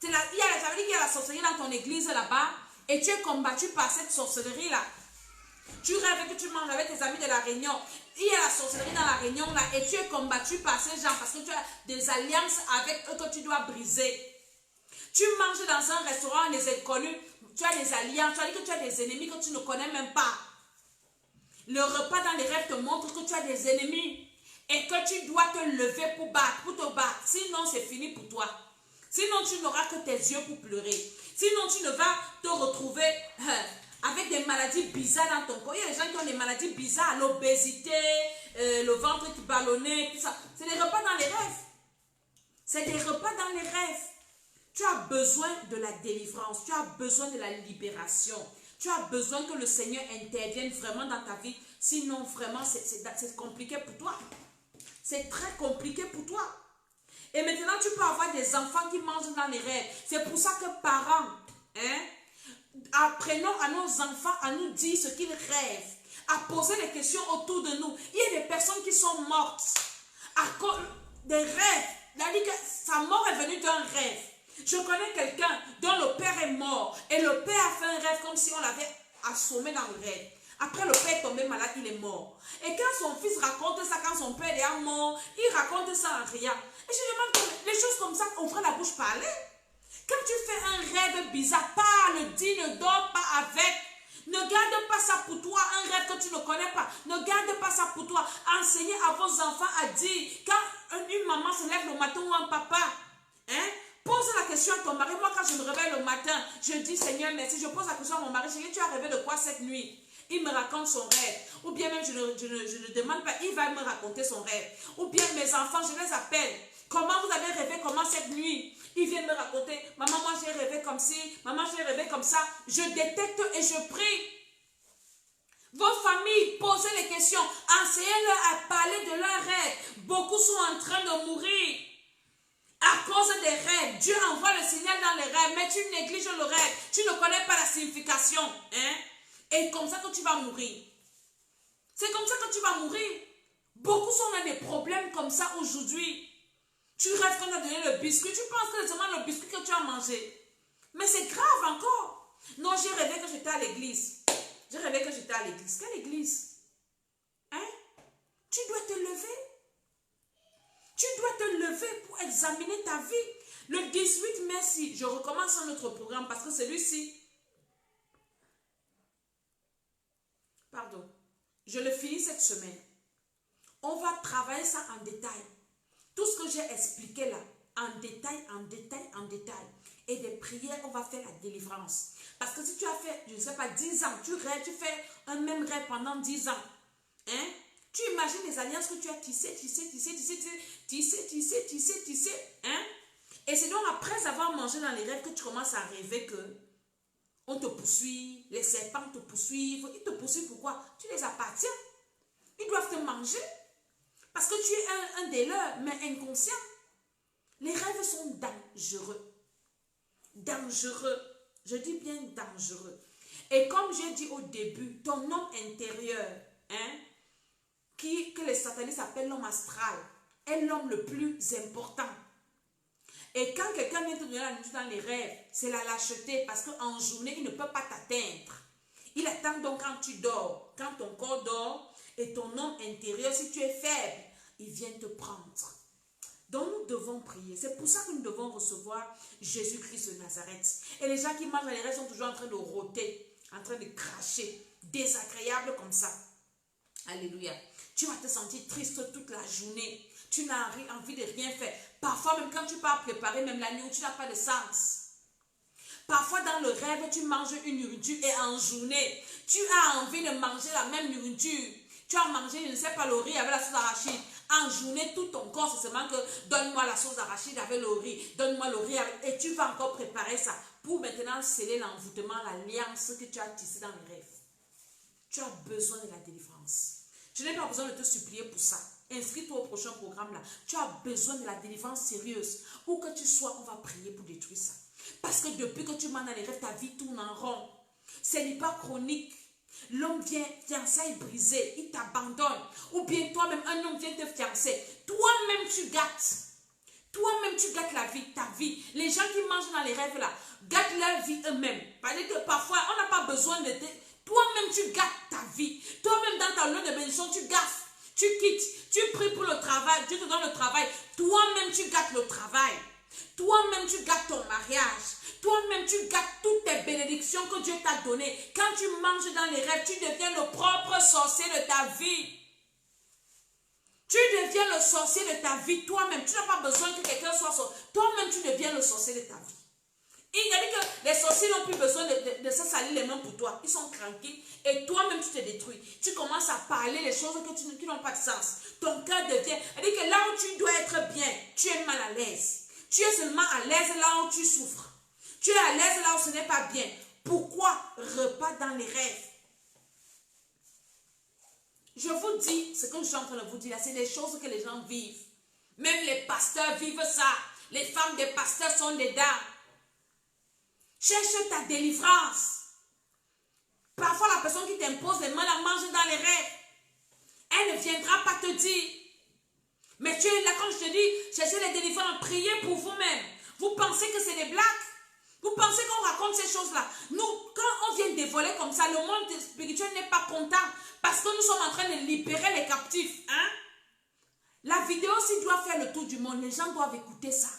Ça veut dire qu'il y a la sorcellerie dans ton église là-bas et tu es combattu par cette sorcellerie-là. Tu rêves que tu manges avec tes amis de la réunion. Il y a la sorcellerie dans la réunion là et tu es combattu par ces gens parce que tu as des alliances avec eux que tu dois briser. Tu manges dans un restaurant des inconnus, tu as des alliances, tu as dit que tu as des ennemis que tu ne connais même pas. Le repas dans les rêves te montre que tu as des ennemis et que tu dois te lever pour te battre. Sinon, c'est fini pour toi. Sinon, tu n'auras que tes yeux pour pleurer. Sinon, tu ne vas te retrouver avec des maladies bizarres dans ton corps. Il y a des gens qui ont des maladies bizarres, l'obésité, le ventre qui ballonnait, tout ça. C'est des repas dans les rêves. C'est des repas dans les rêves. Tu as besoin de la délivrance, tu as besoin de la libération. Tu as besoin que le Seigneur intervienne vraiment dans ta vie. Sinon, vraiment, c'est compliqué pour toi. C'est très compliqué pour toi. Et maintenant, tu peux avoir des enfants qui mangent dans les rêves. C'est pour ça que parents, apprenons à nos enfants à nous dire ce qu'ils rêvent, à poser des questions autour de nous. Il y a des personnes qui sont mortes à cause des rêves. C'est-à-dire que sa mort est venue d'un rêve. Je connais quelqu'un dont le père est mort et le père a fait un rêve comme si on l'avait assommé dans le rêve. Après, le père est tombé malade, il est mort. Et quand son fils raconte ça, quand son père est mort, il raconte ça en riant. Et je demande, les choses comme ça, ouvre la bouche, parler. Quand tu fais un rêve bizarre, parle, dis, ne dors pas avec. Ne garde pas ça pour toi, un rêve que tu ne connais pas. Ne garde pas ça pour toi. Enseignez à vos enfants à dire, quand une maman se lève le matin ou un papa, pose la question à ton mari. Moi, quand je me réveille le matin, je dis, Seigneur, merci. Je pose la question à mon mari, Seigneur, tu as rêvé de quoi cette nuit? Il me raconte son rêve. Ou bien même, je ne demande pas, il va me raconter son rêve. Ou bien mes enfants, je les appelle. Comment vous avez rêvé, comment cette nuit? Ils viennent me raconter, maman, moi j'ai rêvé comme ci, maman j'ai rêvé comme ça. Je détecte et je prie. Vos familles, posez les questions. Enseignez-leur à parler de leurs rêves. Beaucoup sont en train de mourir à cause des rêves. Dieu envoie le signal dans les rêves, mais tu négliges le rêve. Tu ne connais pas la signification. Et comme ça que tu vas mourir. C'est comme ça que tu vas mourir. Beaucoup sont dans des problèmes comme ça aujourd'hui. Tu rêves qu'on t'a donné le biscuit. Tu penses que c'est seulement le biscuit que tu as mangé. Mais c'est grave encore. Non, j'ai rêvé que j'étais à l'église. J'ai rêvé que j'étais à l'église. Quelle église? Tu dois te lever. Tu dois te lever pour examiner ta vie. Le 18 mai, si je recommence un autre programme parce que celui-ci, pardon, je le finis cette semaine. On va travailler ça en détail. Tout ce que j'ai expliqué là, en détail, en détail, en détail. Et des prières, on va faire la délivrance. Parce que si tu as fait, je ne sais pas, 10 ans, tu rêves, tu fais un même rêve pendant 10 ans. Tu imagines les alliances que tu as tissées. Et c'est donc après avoir mangé dans les rêves que tu commences à rêver que on te poursuit, les serpents te poursuivent. Ils te poursuivent pourquoi? Tu les appartiens. Ils doivent te manger. Parce que tu es un des leurs, mais inconscient. Les rêves sont dangereux. Dangereux. Je dis bien dangereux. Et comme j'ai dit au début, ton homme intérieur, que les satanistes appellent l'homme astral, est l'homme le plus important. Et quand quelqu'un vient te donner la nourriture dans les rêves, c'est la lâcheté. Parce qu'en journée, il ne peut pas t'atteindre. Il attend donc quand tu dors. Quand ton corps dort et ton homme intérieur, si tu es faible, il vient te prendre. Donc nous devons prier. C'est pour ça que nous devons recevoir Jésus-Christ de Nazareth. Et les gens qui mangent dans les rêves sont toujours en train de rôter, en train de cracher, désagréable comme ça. Alléluia. Tu vas te sentir triste toute la journée. Tu n'as envie de rien faire. Parfois, même quand tu pars préparer, même la nuit où tu n'as pas de sens. Parfois, dans le rêve, tu manges une nourriture et en journée, tu as envie de manger la même nourriture. Tu as mangé, je ne sais pas, le riz avec la sauce arachide. En journée, tout ton corps, c'est seulement que donne-moi la sauce arachide avec le riz. Donne-moi le riz avec... Et tu vas encore préparer ça pour maintenant sceller l'envoûtement, l'alliance que tu as tissée dans les rêves. Tu as besoin de la délivrance. Je n'ai pas besoin de te supplier pour ça. Inscris-toi au prochain programme là. Tu as besoin de la délivrance sérieuse. Où que tu sois, on va prier pour détruire ça. Parce que depuis que tu manges dans les rêves, ta vie tourne en rond. C'est pas chronique. L'homme vient, fiançailles brisées, il t'abandonne. Ou bien toi-même, un homme vient te fiancer. Toi-même, tu gâtes. Toi-même, tu gâtes la vie, ta vie. Les gens qui mangent dans les rêves là, gâtent leur vie eux-mêmes. Que parfois, on n'a pas besoin de... Toi-même, tu gâtes ta vie. Toi-même, dans ta lieu de bénédiction, tu gaffes. Tu quittes. Tu pries pour le travail. Dieu te donne le travail. Toi-même, tu gâtes le travail. Toi-même, tu gâtes ton mariage. Toi-même, tu gâtes toutes tes bénédictions que Dieu t'a données. Quand tu manges dans les rêves, tu deviens le propre sorcier de ta vie. Tu deviens le sorcier de ta vie toi-même. Tu n'as pas besoin que quelqu'un soit sorcier. Toi-même, tu deviens le sorcier de ta vie. Il a dit que les sorciers n'ont plus besoin de se salir les mains pour toi. Ils sont tranquilles et toi-même tu te détruis. Tu commences à parler les choses qui n'ont pas de sens. Ton cœur devient... Il dit que là où tu dois être bien, tu es mal à l'aise. Tu es seulement à l'aise là où tu souffres. Tu es à l'aise là où ce n'est pas bien. Pourquoi repas dans les rêves? Je vous dis, ce que je suis en train de vous dire là, c'est des choses que les gens vivent. Même les pasteurs vivent ça. Les femmes des pasteurs sont des dames. Cherche ta délivrance. Parfois, la personne qui t'impose les mains la mange dans les rêves. Elle ne viendra pas te dire. Mais tu es là, quand je te dis, cherchez les délivrances, priez pour vous-même. Vous pensez que c'est des blagues? Vous pensez qu'on raconte ces choses-là? Nous, quand on vient dévoiler comme ça, le monde spirituel n'est pas content parce que nous sommes en train de libérer les captifs. Hein? La vidéo, s'il doit faire le tour du monde, les gens doivent écouter ça.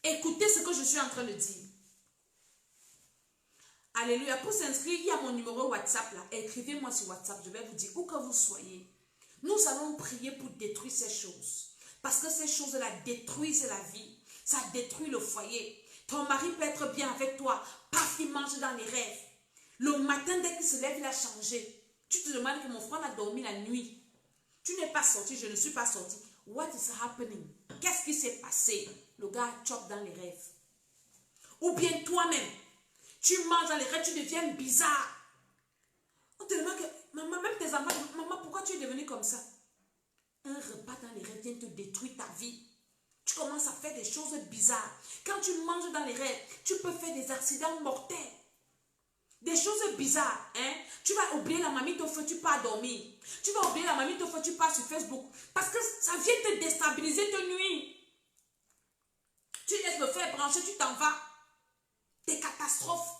Écoutez ce que je suis en train de dire. Alléluia. Pour s'inscrire, il y a mon numéro WhatsApp là. Écrivez-moi sur WhatsApp. Je vais vous dire où que vous soyez. Nous allons prier pour détruire ces choses. Parce que ces choses-là détruisent la vie. Ça détruit le foyer. Ton mari peut être bien avec toi. Paf, il mange dans les rêves. Le matin, dès qu'il se lève, il a changé. Tu te demandes que mon frère a dormi la nuit. Tu n'es pas sorti, je ne suis pas sorti. What is happening? Qu'est-ce qui s'est passé? Le gars chope dans les rêves. Ou bien toi-même, tu manges dans les rêves, tu deviens bizarre. On te demande que, maman, même tes enfants, maman, pourquoi tu es devenu comme ça? Un repas dans les rêves vient te détruire ta vie. Tu commences à faire des choses bizarres. Quand tu manges dans les rêves, tu peux faire des accidents mortels. Des choses bizarres. Hein? Tu vas oublier la mamie au feu, tu pars dormir. Tu vas oublier la mamie au feu, tu pars sur Facebook. Parce que ça vient te déstabiliser, te nuire. Tu laisses le fer brancher, tu t'en vas. Des catastrophes.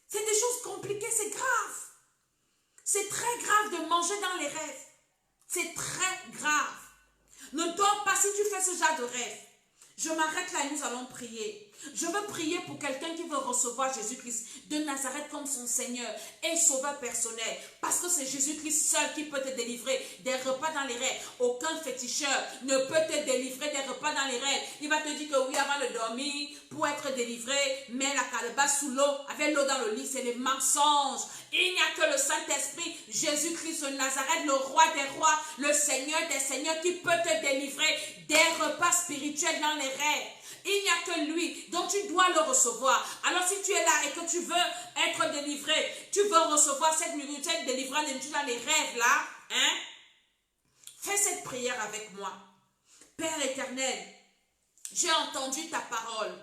C'est des choses compliquées, c'est grave. C'est très grave de manger dans les rêves. C'est très grave. Ne dors pas si tu fais ce genre de rêve. Je m'arrête là et nous allons prier. Je veux prier pour quelqu'un qui veut recevoir Jésus-Christ de Nazareth comme son Seigneur et Sauveur personnel. Parce que c'est Jésus-Christ seul qui peut te délivrer des repas dans les rêves. Aucun féticheur ne peut te délivrer des repas dans les rêves. Il va te dire que oui, avant de dormir, pour être délivré, mets la calebasse sous l'eau, avec l'eau dans le lit, c'est les mensonges. Il n'y a que le Saint-Esprit, Jésus-Christ de Nazareth, le roi des rois, le Seigneur des seigneurs qui peut te délivrer des repas spirituels dans les rêves. Il n'y a que lui, donc tu dois le recevoir. Alors si tu es là et que tu veux être délivré, tu veux recevoir cette délivrance dans les rêves là, hein? Fais cette prière avec moi. Père éternel, j'ai entendu ta parole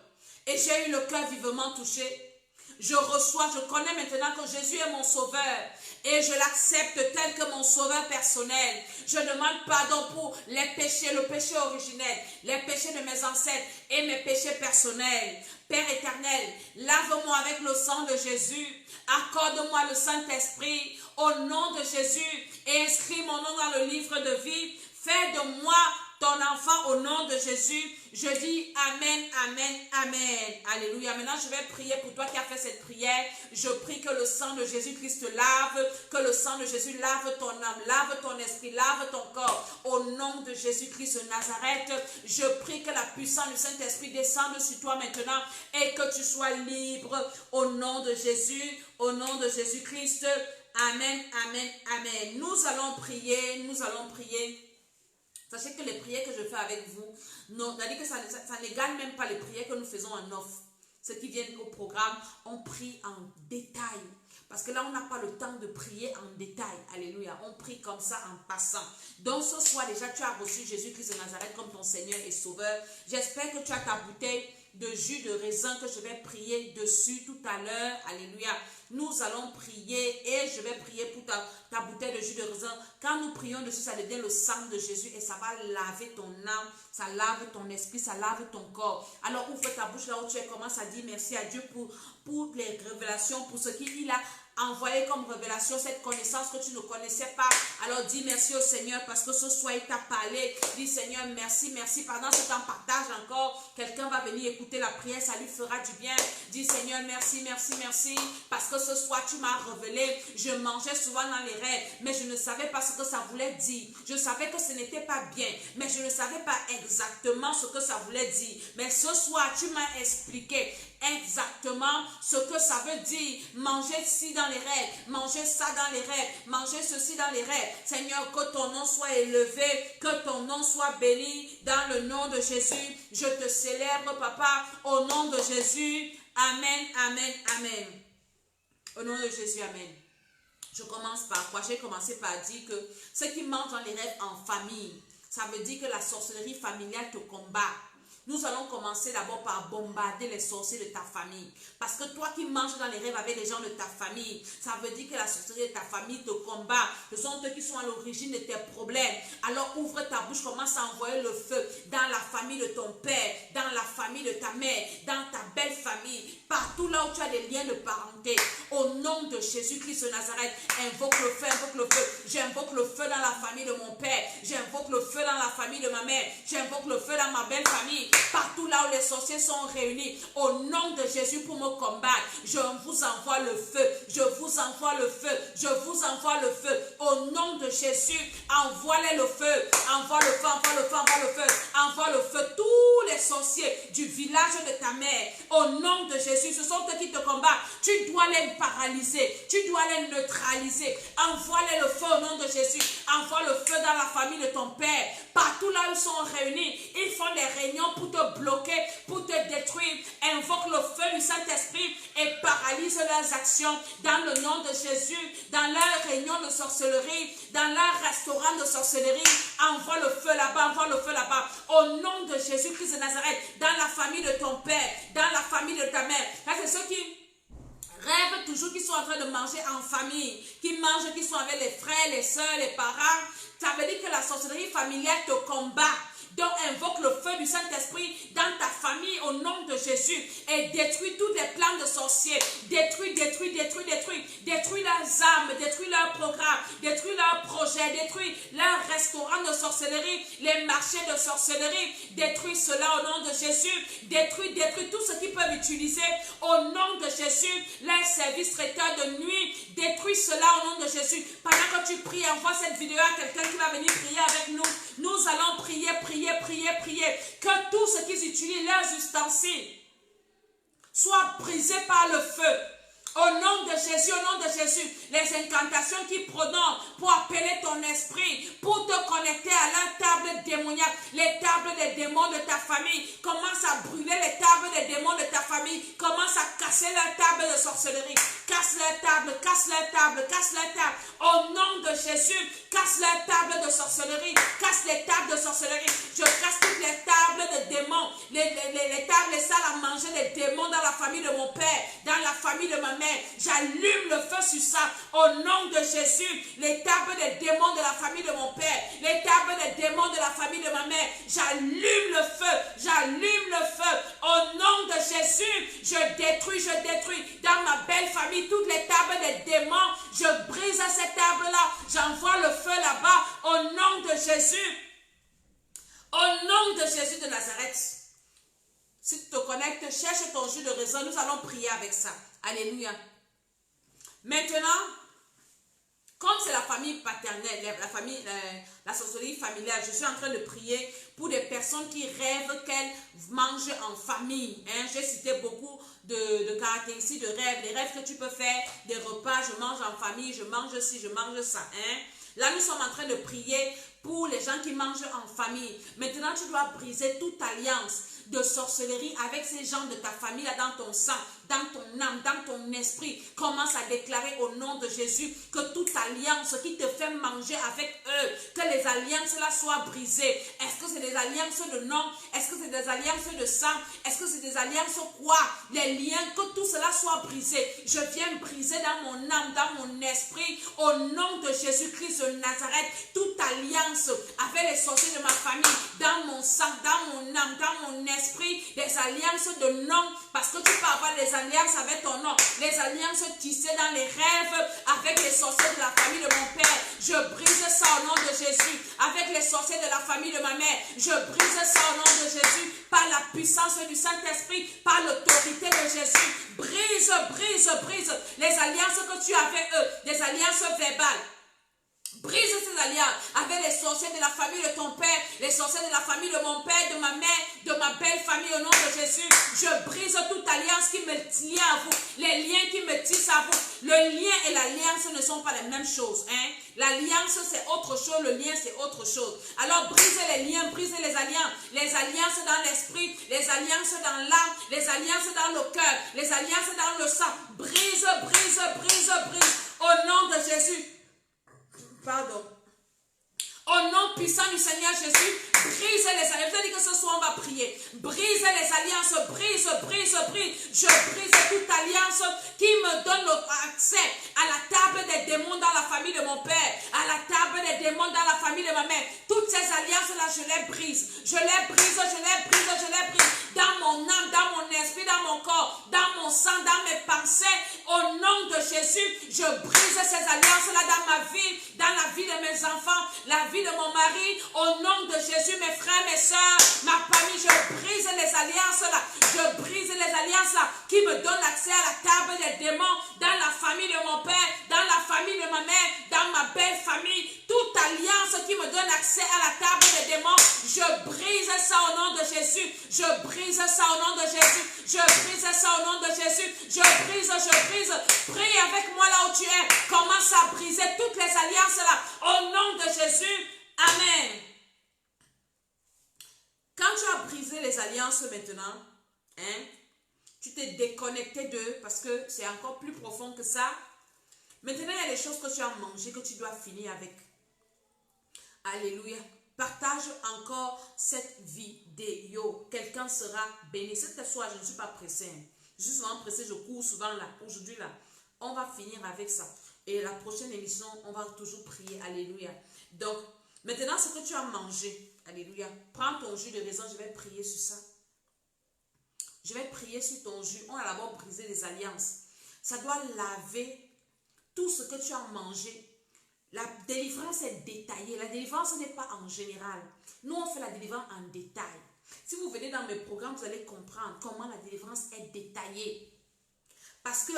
et j'ai eu le cœur vivement touché. Je reçois, je connais maintenant que Jésus est mon sauveur et je l'accepte tel que mon sauveur personnel. Je demande pardon pour les péchés, le péché originel, les péchés de mes ancêtres et mes péchés personnels. Père éternel, lave-moi avec le sang de Jésus, accorde-moi le Saint-Esprit au nom de Jésus et inscris mon nom dans le livre de vie. Fais de moi ton enfant au nom de Jésus. Je dis Amen, Amen, Amen. Alléluia. Maintenant, je vais prier pour toi qui as fait cette prière. Je prie que le sang de Jésus-Christ te lave, que le sang de Jésus lave ton âme, lave ton esprit, lave ton corps. Au nom de Jésus-Christ de Nazareth, je prie que la puissance du Saint-Esprit descende sur toi maintenant et que tu sois libre au nom de Jésus, au nom de Jésus-Christ. Amen, Amen, Amen. Nous allons prier, nous allons prier. Sachez que les prières que je fais avec vous, c'est-à-dire que ça n'égale même pas les prières que nous faisons en off. Ceux qui viennent au programme, on prie en détail. Parce que là, on n'a pas le temps de prier en détail. Alléluia. On prie comme ça en passant. Donc ce soir déjà, tu as reçu Jésus-Christ de Nazareth comme ton Seigneur et Sauveur. J'espère que tu as ta bouteille de jus de raisin que je vais prier dessus tout à l'heure. Alléluia. Nous allons prier et je vais prier pour ta bouteille de jus de raisin. Quand nous prions dessus, ça devient le sang de Jésus et ça va laver ton âme, ça lave ton esprit, ça lave ton corps. Alors ouvre ta bouche là où tu es, commence à dire merci à Dieu pour les révélations, pour ce qu'il a envoyé comme révélation cette connaissance que tu ne connaissais pas. Alors dis merci au Seigneur parce que ce soir il t'a parlé. Dis Seigneur merci, merci. Pendant ce temps partage encore. Quelqu'un va venir écouter la prière, ça lui fera du bien. Dis Seigneur merci, merci, merci. Parce que ce soir tu m'as révélé. Je mangeais souvent dans les rêves, mais je ne savais pas ce que ça voulait dire. Je savais que ce n'était pas bien, mais je ne savais pas exactement ce que ça voulait dire. Mais ce soir tu m'as expliqué exactement ce que ça veut dire. Manger ci dans les rêves, manger ça dans les rêves, manger ceci dans les rêves. Seigneur, que ton nom soit élevé, que ton nom soit béni dans le nom de Jésus. Je te célèbre, Papa, au nom de Jésus. Amen, amen, amen. Au nom de Jésus, amen. Je commence par quoi? J'ai commencé par dire que ceux qui mangent dans les rêves en famille, ça veut dire que la sorcellerie familiale te combat. Nous allons commencer d'abord par bombarder les sorciers de ta famille. Parce que toi qui manges dans les rêves avec les gens de ta famille, ça veut dire que la sorcellerie de ta famille te combat. Ce sont eux qui sont à l'origine de tes problèmes. Alors ouvre ta bouche, commence à envoyer le feu dans la famille de ton père, dans la famille de ta mère, dans ta belle famille, partout là où tu as des liens de parenté. Au nom de Jésus-Christ de Nazareth, invoque le feu, invoque le feu. J'invoque le feu dans la famille de mon père. J'invoque le feu dans la famille de ma mère. J'invoque le feu dans ma belle famille. Partout là où les sorciers sont réunis, au nom de Jésus pour me combattre, je vous envoie le feu, je vous envoie le feu, je vous envoie le feu, au nom de Jésus, envoie-les le feu, envoie le feu, envoie le feu, envoie le feu, envoie le feu, tous les sorciers du village de ta mère, au nom de Jésus, ce sont eux qui te combattent, tu dois les paralyser, tu dois les neutraliser, envoie-les le feu au nom de Jésus, envoie le feu dans la famille de ton père, partout là où ils sont réunis, ils font des réunions pour te bloquer, pour te détruire. Invoque le feu du Saint-Esprit et paralyse leurs actions dans le nom de Jésus, dans leur réunion de sorcellerie, dans leur restaurant de sorcellerie. Envoie le feu là-bas, envoie le feu là-bas. Au nom de Jésus-Christ de Nazareth, dans la famille de ton père, dans la famille de ta mère. Là, c'est ceux qui rêvent toujours qu'ils sont en train de manger en famille, qui mangent, qui sont avec les frères, les soeurs, les parents. Ça veut dire que la sorcellerie familiale te combat. Donc invoque le feu du Saint-Esprit dans ta famille au nom de Jésus et détruis tous les plans de sorciers. Détruis, détruis, détruis, détruis. Détruis leurs âmes, détruis leurs programmes, détruis leurs projets, détruis leurs restaurants de sorcellerie, les marchés de sorcellerie. Détruis cela au nom de Jésus. Détruis, détruis tout ce qu'ils peuvent utiliser au nom de Jésus. Les services traiteurs de nuit, détruis cela au nom de Jésus. Pendant que tu pries, envoie cette vidéo à quelqu'un qui va venir prier avec nous. Nous allons prier, prier, prier, prier. Que tout ce qu'ils utilisent, leurs ustensiles, soit brisé par le feu. Au nom de Jésus, au nom de Jésus, les incantations qui prononcent pour appeler ton esprit, pour te connecter à la table démoniaque, les tables des démons de ta famille, commence à brûler les tables des démons de ta famille, commence à casser la table de sorcellerie, casse la table, casse la table, casse la table. Au nom de Jésus, casse la table de sorcellerie, casse les tables de sorcellerie. Je casse toutes les tables de démons, les tables sales à manger des démons dans la famille de mon père, dans la famille de ma mère. J'allume le feu sur ça au nom de Jésus. Les tables des démons de la famille de mon père, les tables des démons de la famille de ma mère, j'allume le feu, j'allume le feu au nom de Jésus. Je détruis dans ma belle famille toutes les tables des démons. Je brise ces tables là, j'envoie le feu là-bas au nom de Jésus. Au nom de Jésus de Nazareth. Si tu te connectes, cherche ton jus de raisin. Nous allons prier avec ça. Alléluia. Maintenant, comme c'est la famille paternelle, la sorcellerie familiale, je suis en train de prier pour des personnes qui rêvent qu'elles mangent en famille. J'ai cité beaucoup de caractéristiques de rêves. Les rêves que tu peux faire, des repas, je mange en famille, je mange ci, je mange ça. Là, nous sommes en train de prier pour les gens qui mangent en famille. Maintenant, tu dois briser toute alliance de sorcellerie avec ces gens de ta famille là dans ton sang, dans ton âme, dans ton esprit. Commence à déclarer au nom de Jésus que toute alliance qui te fait manger avec eux, que les alliances là soient brisées. Est-ce que c'est des alliances de nom? Est-ce que c'est des alliances de sang? Est-ce que c'est des alliances quoi? Les liens, que tout cela soit brisé. Je viens briser dans mon âme, dans mon esprit, au nom de Jésus-Christ de Nazareth, toute alliance avec les sorciers de ma famille, dans mon sang, dans dans mon âme, dans mon esprit, des alliances de nom, parce que tu peux avoir des alliances avec ton nom, les alliances tissées dans les rêves avec les sorciers de la famille de mon père. Je brise ça au nom de Jésus. Avec les sorciers de la famille de ma mère, je brise ça au nom de Jésus. Par la puissance du Saint-Esprit, par l'autorité de Jésus. Brise, brise, brise les alliances que tu as avec eux, des alliances verbales. Brise ces alliances avec les sorciers de la famille de ton père, les sorciers de la famille de mon père, de ma mère, de ma belle famille au nom de Jésus. Je brise toute alliance qui me tient à vous, les liens qui me tissent à vous. Le lien et l'alliance ne sont pas les mêmes choses. Hein? L'alliance c'est autre chose, le lien c'est autre chose. Alors brisez les liens, brisez les alliances dans l'esprit, les alliances dans l'âme, les alliances dans le cœur, les alliances dans le sang. Brise, brise, brise, brise au nom de Jésus. Pardon. Au nom puissant du Seigneur Jésus, brise les alliances. Vous avez dit que ce soir on va prier. Brise les alliances, brise, brise, brise. Je brise toute alliance qui me donne accès à la table des démons dans la famille de mon père, à la table des démons dans la famille de ma mère. Toutes ces alliances-là, je les brise. Je les brise, je les brise, je les brise. Dans mon âme, dans mon esprit, dans mon corps, dans mon sang, dans mes pensées. Au nom de Jésus, je brise ces alliances-là dans ma vie, dans la vie de mes enfants, la vie de mon mari. Au nom de Jésus, mes frères, mes soeurs, ma famille, je brise les alliances-là. Je brise les alliances-là qui me donnent accès à la table des démons dans la famille de mon père, dans la famille de ma mère, dans ma belle famille. Toute alliance qui me donne accès à la table des démons, je brise ça au nom de Jésus. Je brise ça au nom de Jésus. Je brise ça au nom de Jésus. Je brise, je brise. Prie avec moi là où tu es. Commence à briser toutes les alliances là. Au nom de Jésus. Amen. Quand tu as brisé les alliances maintenant, hein, tu t'es déconnecté d'eux parce que c'est encore plus profond que ça. Maintenant, il y a des choses que tu as mangées que tu dois finir avec. Alléluia. Partage encore cette vidéo. Quelqu'un sera béni. Cette soir, je ne suis pas pressée. Je suis souvent pressée, je cours souvent là. Aujourd'hui, là, on va finir avec ça. Et la prochaine émission, on va toujours prier. Alléluia. Donc, maintenant, ce que tu as mangé, alléluia, prends ton jus de raisin, je vais prier sur ça. Je vais prier sur ton jus. On a d'abord brisé les alliances. Ça doit laver tout ce que tu as mangé. La délivrance est détaillée. La délivrance n'est pas en général. Nous, on fait la délivrance en détail. Si vous venez dans mes programmes, vous allez comprendre comment la délivrance est détaillée. Parce que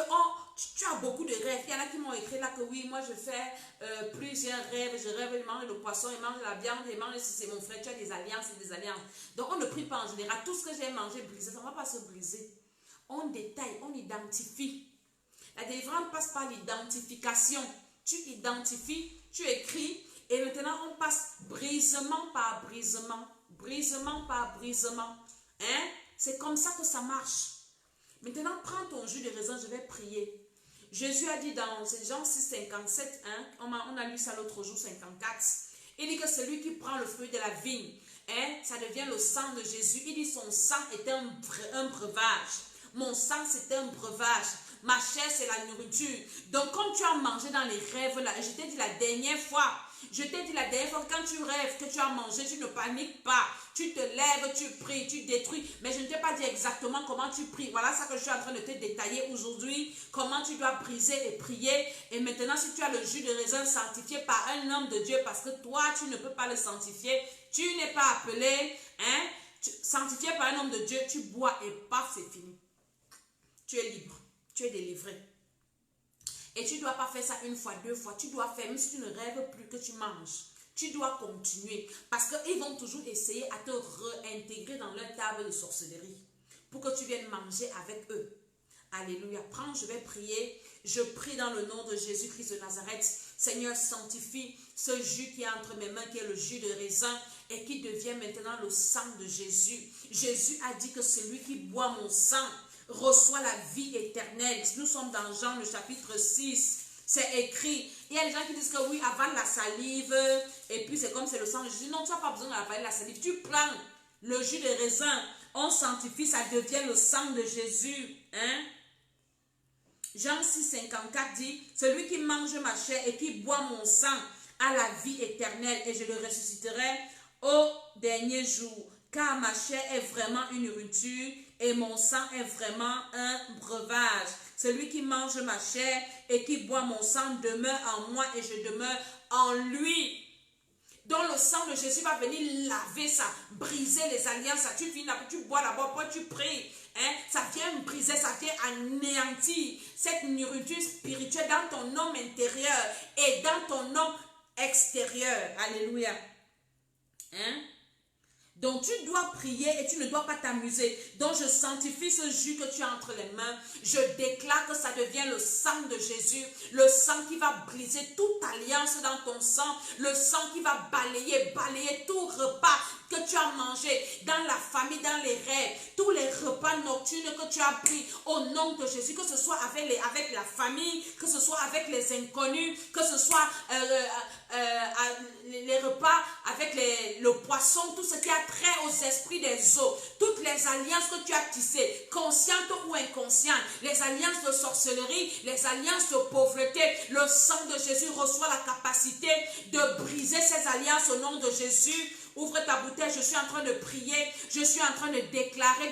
tu as beaucoup de rêves. Il y en a qui m'ont écrit là que oui, moi je fais plusieurs rêves. Je rêve, il mange le poisson, il mange la viande, il mange si c'est mon frère. Tu as des alliances et des alliances. Donc on ne prie pas en général. Tout ce que j'ai mangé brisé, ça ne va pas se briser. On détaille, on identifie. La délivrance passe par l'identification. Tu identifies, tu écris et maintenant on passe brisement par brisement. Brisement par brisement. Hein? C'est comme ça que ça marche. Maintenant, prends ton jus de raisin, je vais prier. Jésus a dit dans Jean 6, 57, hein, on a lu ça l'autre jour, 54. Il dit que celui qui prend le fruit de la vigne, hein, ça devient le sang de Jésus. Il dit son sang est un breuvage. Mon sang, c'est un breuvage. Ma chair, c'est la nourriture. Donc, comme tu as mangé dans les rêves, là, je t'ai dit la dernière fois, que quand tu rêves, que tu as mangé, tu ne paniques pas. Tu te lèves, tu pries, tu détruis. Mais je ne t'ai pas dit exactement comment tu pries. Voilà ça que je suis en train de te détailler aujourd'hui. Comment tu dois briser et prier. Et maintenant, si tu as le jus de raisin sanctifié par un homme de Dieu, parce que toi, tu ne peux pas le sanctifier. Tu n'es pas appelé, hein, sanctifié par un homme de Dieu. Tu bois et paf, c'est fini. Tu es libre. Tu es délivré. Et tu ne dois pas faire ça une fois, deux fois. Tu dois faire, même si tu ne rêves plus que tu manges. Tu dois continuer. Parce qu'ils vont toujours essayer à te réintégrer dans leur table de sorcellerie. Pour que tu viennes manger avec eux. Alléluia. Prends, je vais prier. Je prie dans le nom de Jésus-Christ de Nazareth. Seigneur, sanctifie ce jus qui est entre mes mains, qui est le jus de raisin et qui devient maintenant le sang de Jésus. Jésus a dit que celui qui boit mon sang reçoit la vie éternelle. Nous sommes dans Jean le chapitre 6. C'est écrit. Il y a des gens qui disent que oui, avale la salive et puis c'est comme c'est le sang de Jésus. Non, tu n'as pas besoin d'avaler la salive. Tu prends le jus de raisin, on sanctifie, ça devient le sang de Jésus. Hein? Jean 6, 54 dit, celui qui mange ma chair et qui boit mon sang a la vie éternelle et je le ressusciterai au dernier jour. car ma chair est vraiment une nourriture et mon sang est vraiment un breuvage. Celui qui mange ma chair et qui boit mon sang demeure en moi et je demeure en lui. Donc le sang de Jésus va venir laver ça, briser les alliances. Ça, tu finis, tu bois d'abord, après tu pries. Hein? Ça vient briser, ça vient anéantir cette nourriture spirituelle dans ton homme intérieur et dans ton homme extérieur. Alléluia. Hein? Donc tu dois prier et tu ne dois pas t'amuser. Donc je sanctifie ce jus que tu as entre les mains. Je déclare que ça devient le sang de Jésus. Le sang qui va briser toute alliance dans ton sang. Le sang qui va balayer tout repas que tu as mangé dans la famille, dans les rêves. Tous les repas nocturnes que tu as pris au nom de Jésus. Que ce soit avec la famille, que ce soit avec les inconnus, que ce soit les repas avec le poisson, tout ce qui a trait aux esprits des eaux, toutes les alliances que tu as tissées, conscientes ou inconscientes, les alliances de sorcellerie, les alliances de pauvreté, le sang de Jésus reçoit la capacité de briser ces alliances au nom de Jésus. Ouvre ta bouteille, je suis en train de prier, je suis en train de déclarer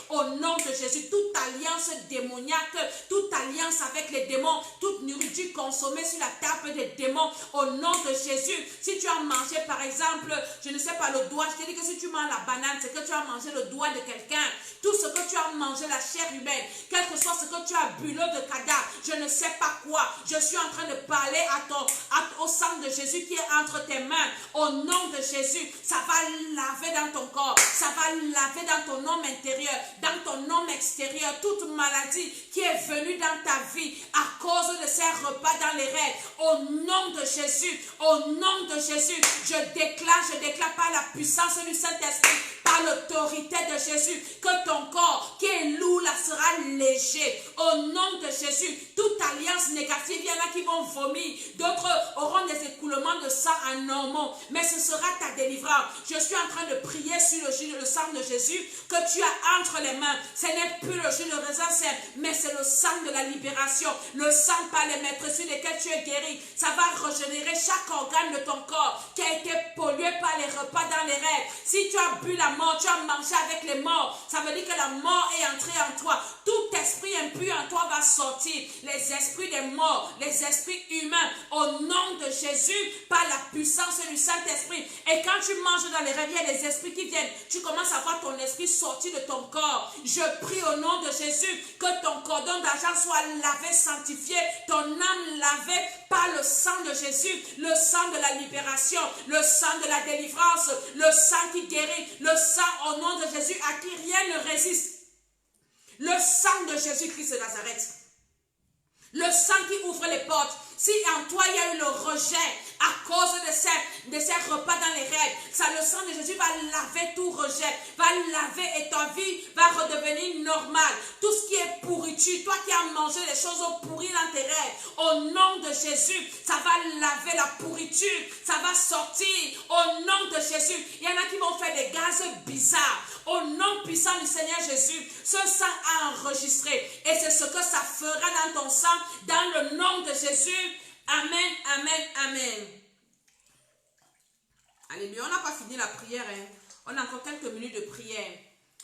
au nom de Jésus toute alliance démoniaque, toute alliance avec les démons, toute nourriture consommée sur la table des démons au nom de Jésus. Si tu as mangé par exemple, je ne sais pas, le doigt, je te dis que si tu manges la banane, c'est que tu as mangé le doigt de quelqu'un. Tout ce que tu as mangé, la chair humaine, quel que soit ce que tu as bu, l'eau de cadavre, je ne sais pas quoi, je suis en train de parler au sang de Jésus qui est entre tes mains. Au nom de Jésus, ça va laver dans ton corps, ça va laver dans ton homme intérieur, dans ton homme extérieur, toute maladie qui est venue dans ta vie à cause de ces repas dans les rêves. Au nom de Jésus, je déclare par la puissance du Saint-Esprit, par l'autorité de Jésus, que ton corps qui est lourd là sera léger. Au nom de Jésus, toute alliance négative, il y en a qui vont vomir, d'autres auront des écoulements de sang anormaux, mais ce sera ta délivrance. Je suis en train de prier sur le jus, le sang de Jésus que tu as entre les mains. Ce n'est plus le jus de raisin sec, mais c'est le sang de la libération, le sang par les maîtres sur lesquels tu es guéri. Ça va régénérer chaque organe de ton corps qui a été pollué par les repas dans les rêves. Si tu as bu la mort, tu as mangé avec les morts, ça veut dire que la mort est entrée en toi. Tout esprit impur en toi va sortir. Les esprits des morts, les esprits humains, au nom de Jésus, par la puissance du Saint-Esprit. Et quand tu manges dans les rêves, il y a des esprits qui viennent. Tu commences à voir ton esprit sortir de ton corps. Je prie au nom de Jésus que ton cordon d'argent soit lavé, sanctifié, ton âme lavée par le sang de Jésus, le sang de la libération, le sang de la délivrance, le sang qui guérit, le sang au nom de Jésus à qui rien ne résiste. Le sang de Jésus-Christ de Nazareth. Le sang qui ouvre les portes. Si en toi il y a eu le rejet à cause de ces repas dans les rêves, ça, le sang de Jésus va laver tout rejet, va laver et ta vie va redevenir normale. Tout ce qui est pourriture, toi qui as mangé les choses pourries dans tes rêves, au nom de Jésus, ça va laver la pourriture, ça va sortir au nom de Jésus. Il y en a qui vont faire des gaz bizarres. Au nom puissant du Seigneur Jésus, ce sang a enregistré et c'est ce que ça fera dans ton sang, dans le nom de Jésus. Amen, amen, amen. Alléluia. On n'a pas fini la prière. Hein. On a encore quelques minutes de prière.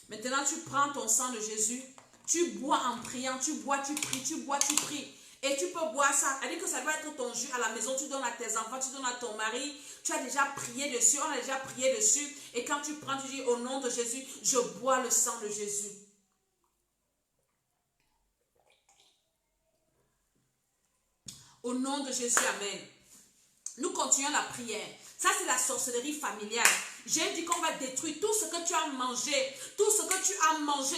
Maintenant, tu prends ton sang de Jésus. Tu bois en priant. Tu bois, tu pries. Tu bois, tu pries. Et tu peux boire ça. Elle dit que ça doit être ton jus à la maison. Tu donnes à tes enfants. Tu donnes à ton mari. Tu as déjà prié dessus. On a déjà prié dessus. Et quand tu prends, tu dis au nom de Jésus, je bois le sang de Jésus. Au nom de Jésus, amen. Nous continuons la prière. Ça, c'est la sorcellerie familiale. J'ai dit qu'on va détruire tout ce que tu as mangé. Tout ce que tu as mangé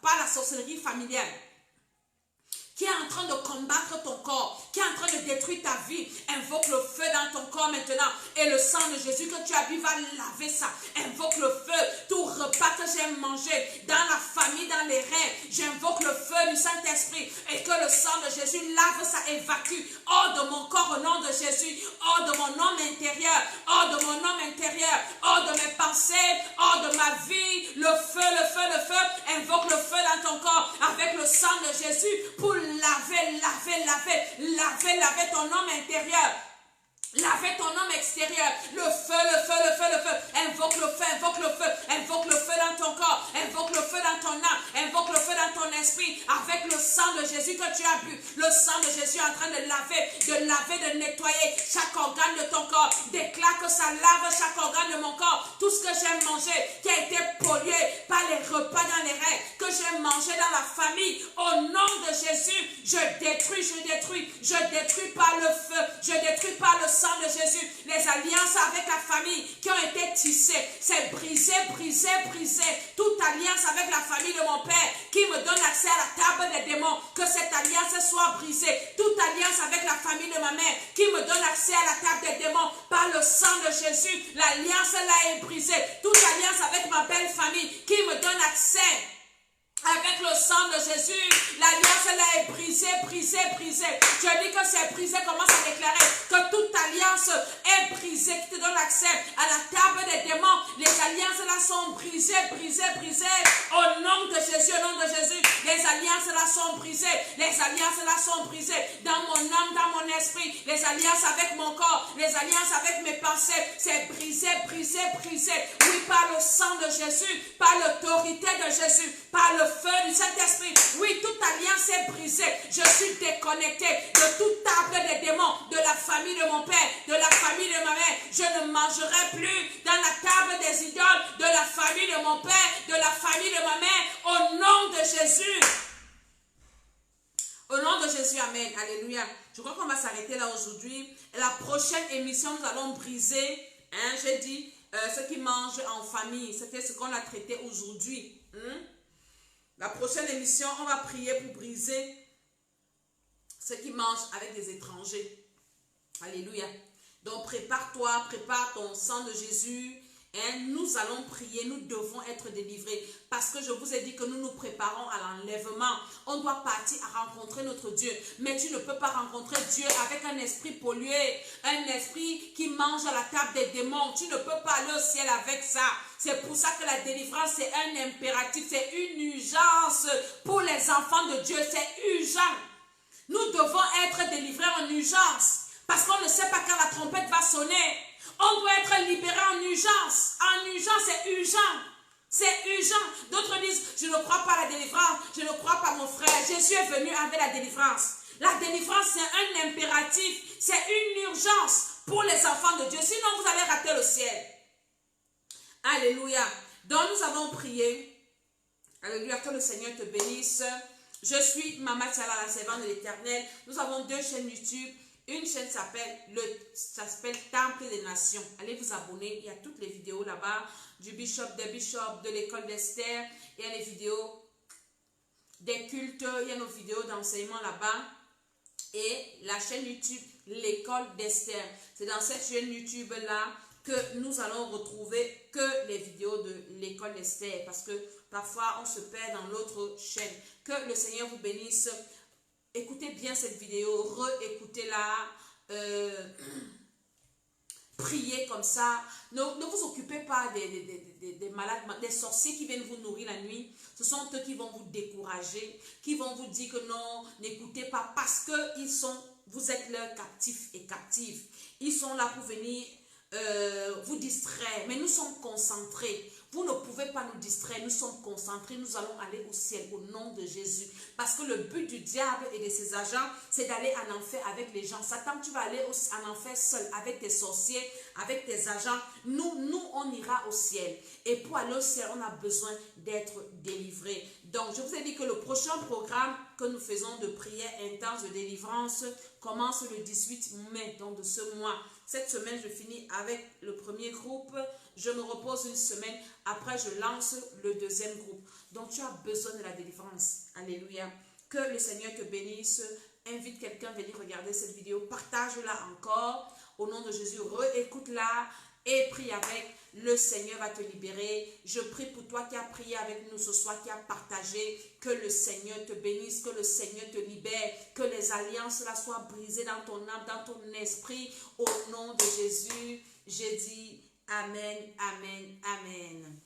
par la sorcellerie familiale. Qui est en train de combattre ton corps, qui est en train de détruire ta vie. Invoque le feu dans ton corps maintenant. Et le sang de Jésus que tu as bu va laver ça. Invoque le feu. Tout repas que j'ai mangé dans la famille, dans les rêves, j'invoque le feu du Saint-Esprit. Et que le sang de Jésus lave ça, évacue. Hors de mon corps au nom de Jésus. Hors de mon homme intérieur. Hors de mon homme intérieur. Hors de mes pensées. Hors de ma vie. Le feu, le feu, le feu. Invoque le feu dans ton corps avec le sang de Jésus pour laver ton homme intérieur. Laver ton homme extérieur. Le feu, le feu, le feu, le feu. Invoque le feu, invoque le feu. Invoque le feu dans ton corps. Invoque le feu dans ton âme. Invoque le feu dans ton esprit. Avec le sang de Jésus que tu as bu. Le sang de Jésus est en train de laver, de nettoyer chaque organe de ton corps. Déclare que ça lave chaque organe de mon corps. Tout ce que j'ai mangé qui a été pollué par les repas dans les règles. Que j'ai mangé dans la famille. Au nom de Jésus, je détruis par le feu. Je détruis par le sang de Jésus, les alliances avec la famille qui ont été tissées, c'est brisé. Toute alliance avec la famille de mon père qui me donne accès à la table des démons, que cette alliance soit brisée. Toute alliance avec la famille de ma mère qui me donne accès à la table des démons, par le sang de Jésus, l'alliance là est brisée. Toute alliance avec ma belle famille qui me donne accès avec le sang de Jésus, l'alliance là est brisée. Je dis que c'est brisé, commence à déclarer que toute alliance est brisée qui te donne accès à la table des démons. Les alliances là sont brisées. Au nom de Jésus, les alliances là sont brisées. Dans mon âme, dans mon esprit, les alliances avec mon corps, les alliances avec mes pensées, c'est brisé. Oui, par le sang de Jésus, par l'autorité de Jésus, par le feu du Saint-Esprit. Oui, toute alliance est brisée. Je suis déconnecté de toute table des démons, de la famille de mon père, de la famille de ma mère. Je ne mangerai plus dans la table des idoles de la famille de mon père, de la famille de ma mère, au nom de Jésus. Au nom de Jésus, amen. Alléluia. Je crois qu'on va s'arrêter là aujourd'hui. La prochaine émission, nous allons briser, j'ai dit, ceux qui mangent en famille. C'était ce qu'on a traité aujourd'hui. La prochaine émission, on va prier pour briser ceux qui mangent avec des étrangers. Alléluia. Donc prépare-toi, prépare ton sang de Jésus. Nous allons prier, nous devons être délivrés. Parce que je vous ai dit que nous nous préparons à l'enlèvement. On doit partir à rencontrer notre Dieu. Mais tu ne peux pas rencontrer Dieu avec un esprit pollué. Un esprit qui mange à la table des démons. Tu ne peux pas aller au ciel avec ça. C'est pour ça que la délivrance, c'est un impératif. C'est une urgence pour les enfants de Dieu. C'est urgent. Nous devons être délivrés en urgence. Parce qu'on ne sait pas quand la trompette va sonner. On doit être libéré en urgence. En urgence, c'est urgent. C'est urgent. D'autres disent, je ne crois pas à la délivrance. Je ne crois pas à mon frère. Jésus est venu avec la délivrance. La délivrance, c'est un impératif. C'est une urgence pour les enfants de Dieu. Sinon, vous allez rater le ciel. Alléluia. Donc, nous avons prié. Alléluia. Que le Seigneur te bénisse. Je suis Maman Tchala, la servante de l'Éternel. Nous avons 2 chaînes YouTube. Une chaîne s'appelle Temple des Nations. Allez vous abonner. Il y a toutes les vidéos là-bas. Du bishop, des bishops, de l'école d'Esther. Il y a les vidéos des cultes. Il y a nos vidéos d'enseignement là-bas. Et la chaîne YouTube, l'école d'Esther. C'est dans cette chaîne YouTube-là que nous allons retrouver que les vidéos de l'école d'Esther. Parce que parfois, on se perd dans l'autre chaîne. Que le Seigneur vous bénisse. Écoutez bien cette vidéo, réécoutez-la, priez comme ça. Ne vous occupez pas des malades, des sorciers qui viennent vous nourrir la nuit. Ce sont eux qui vont vous décourager, qui vont vous dire que non, n'écoutez pas parce que vous êtes leurs captifs et captives. Ils sont là pour venir vous distraire, mais nous sommes concentrés. Vous ne pouvez pas nous distraire, nous sommes concentrés, nous allons aller au ciel au nom de Jésus. Parce que le but du diable et de ses agents, c'est d'aller en enfer avec les gens. Satan, tu vas aller en enfer seul avec tes sorciers, avec tes agents. Nous, on ira au ciel. Et pour aller au ciel, on a besoin d'être délivrés. Donc, je vous ai dit que le prochain programme que nous faisons de prière intense de délivrance commence le 18 mai, donc de ce mois. Cette semaine, je finis avec le premier groupe. Je me repose une semaine. Après, je lance le deuxième groupe. Donc, tu as besoin de la délivrance. Alléluia. Que le Seigneur te bénisse. Invite quelqu'un à venir regarder cette vidéo. Partage-la encore. Au nom de Jésus, réécoute-la et prie avec. Le Seigneur va te libérer. Je prie pour toi qui as prié avec nous ce soir, qui a partagé. Que le Seigneur te bénisse, que le Seigneur te libère, que les alliances là soient brisées dans ton âme, dans ton esprit. Au nom de Jésus, j'ai dit Amen, Amen, Amen.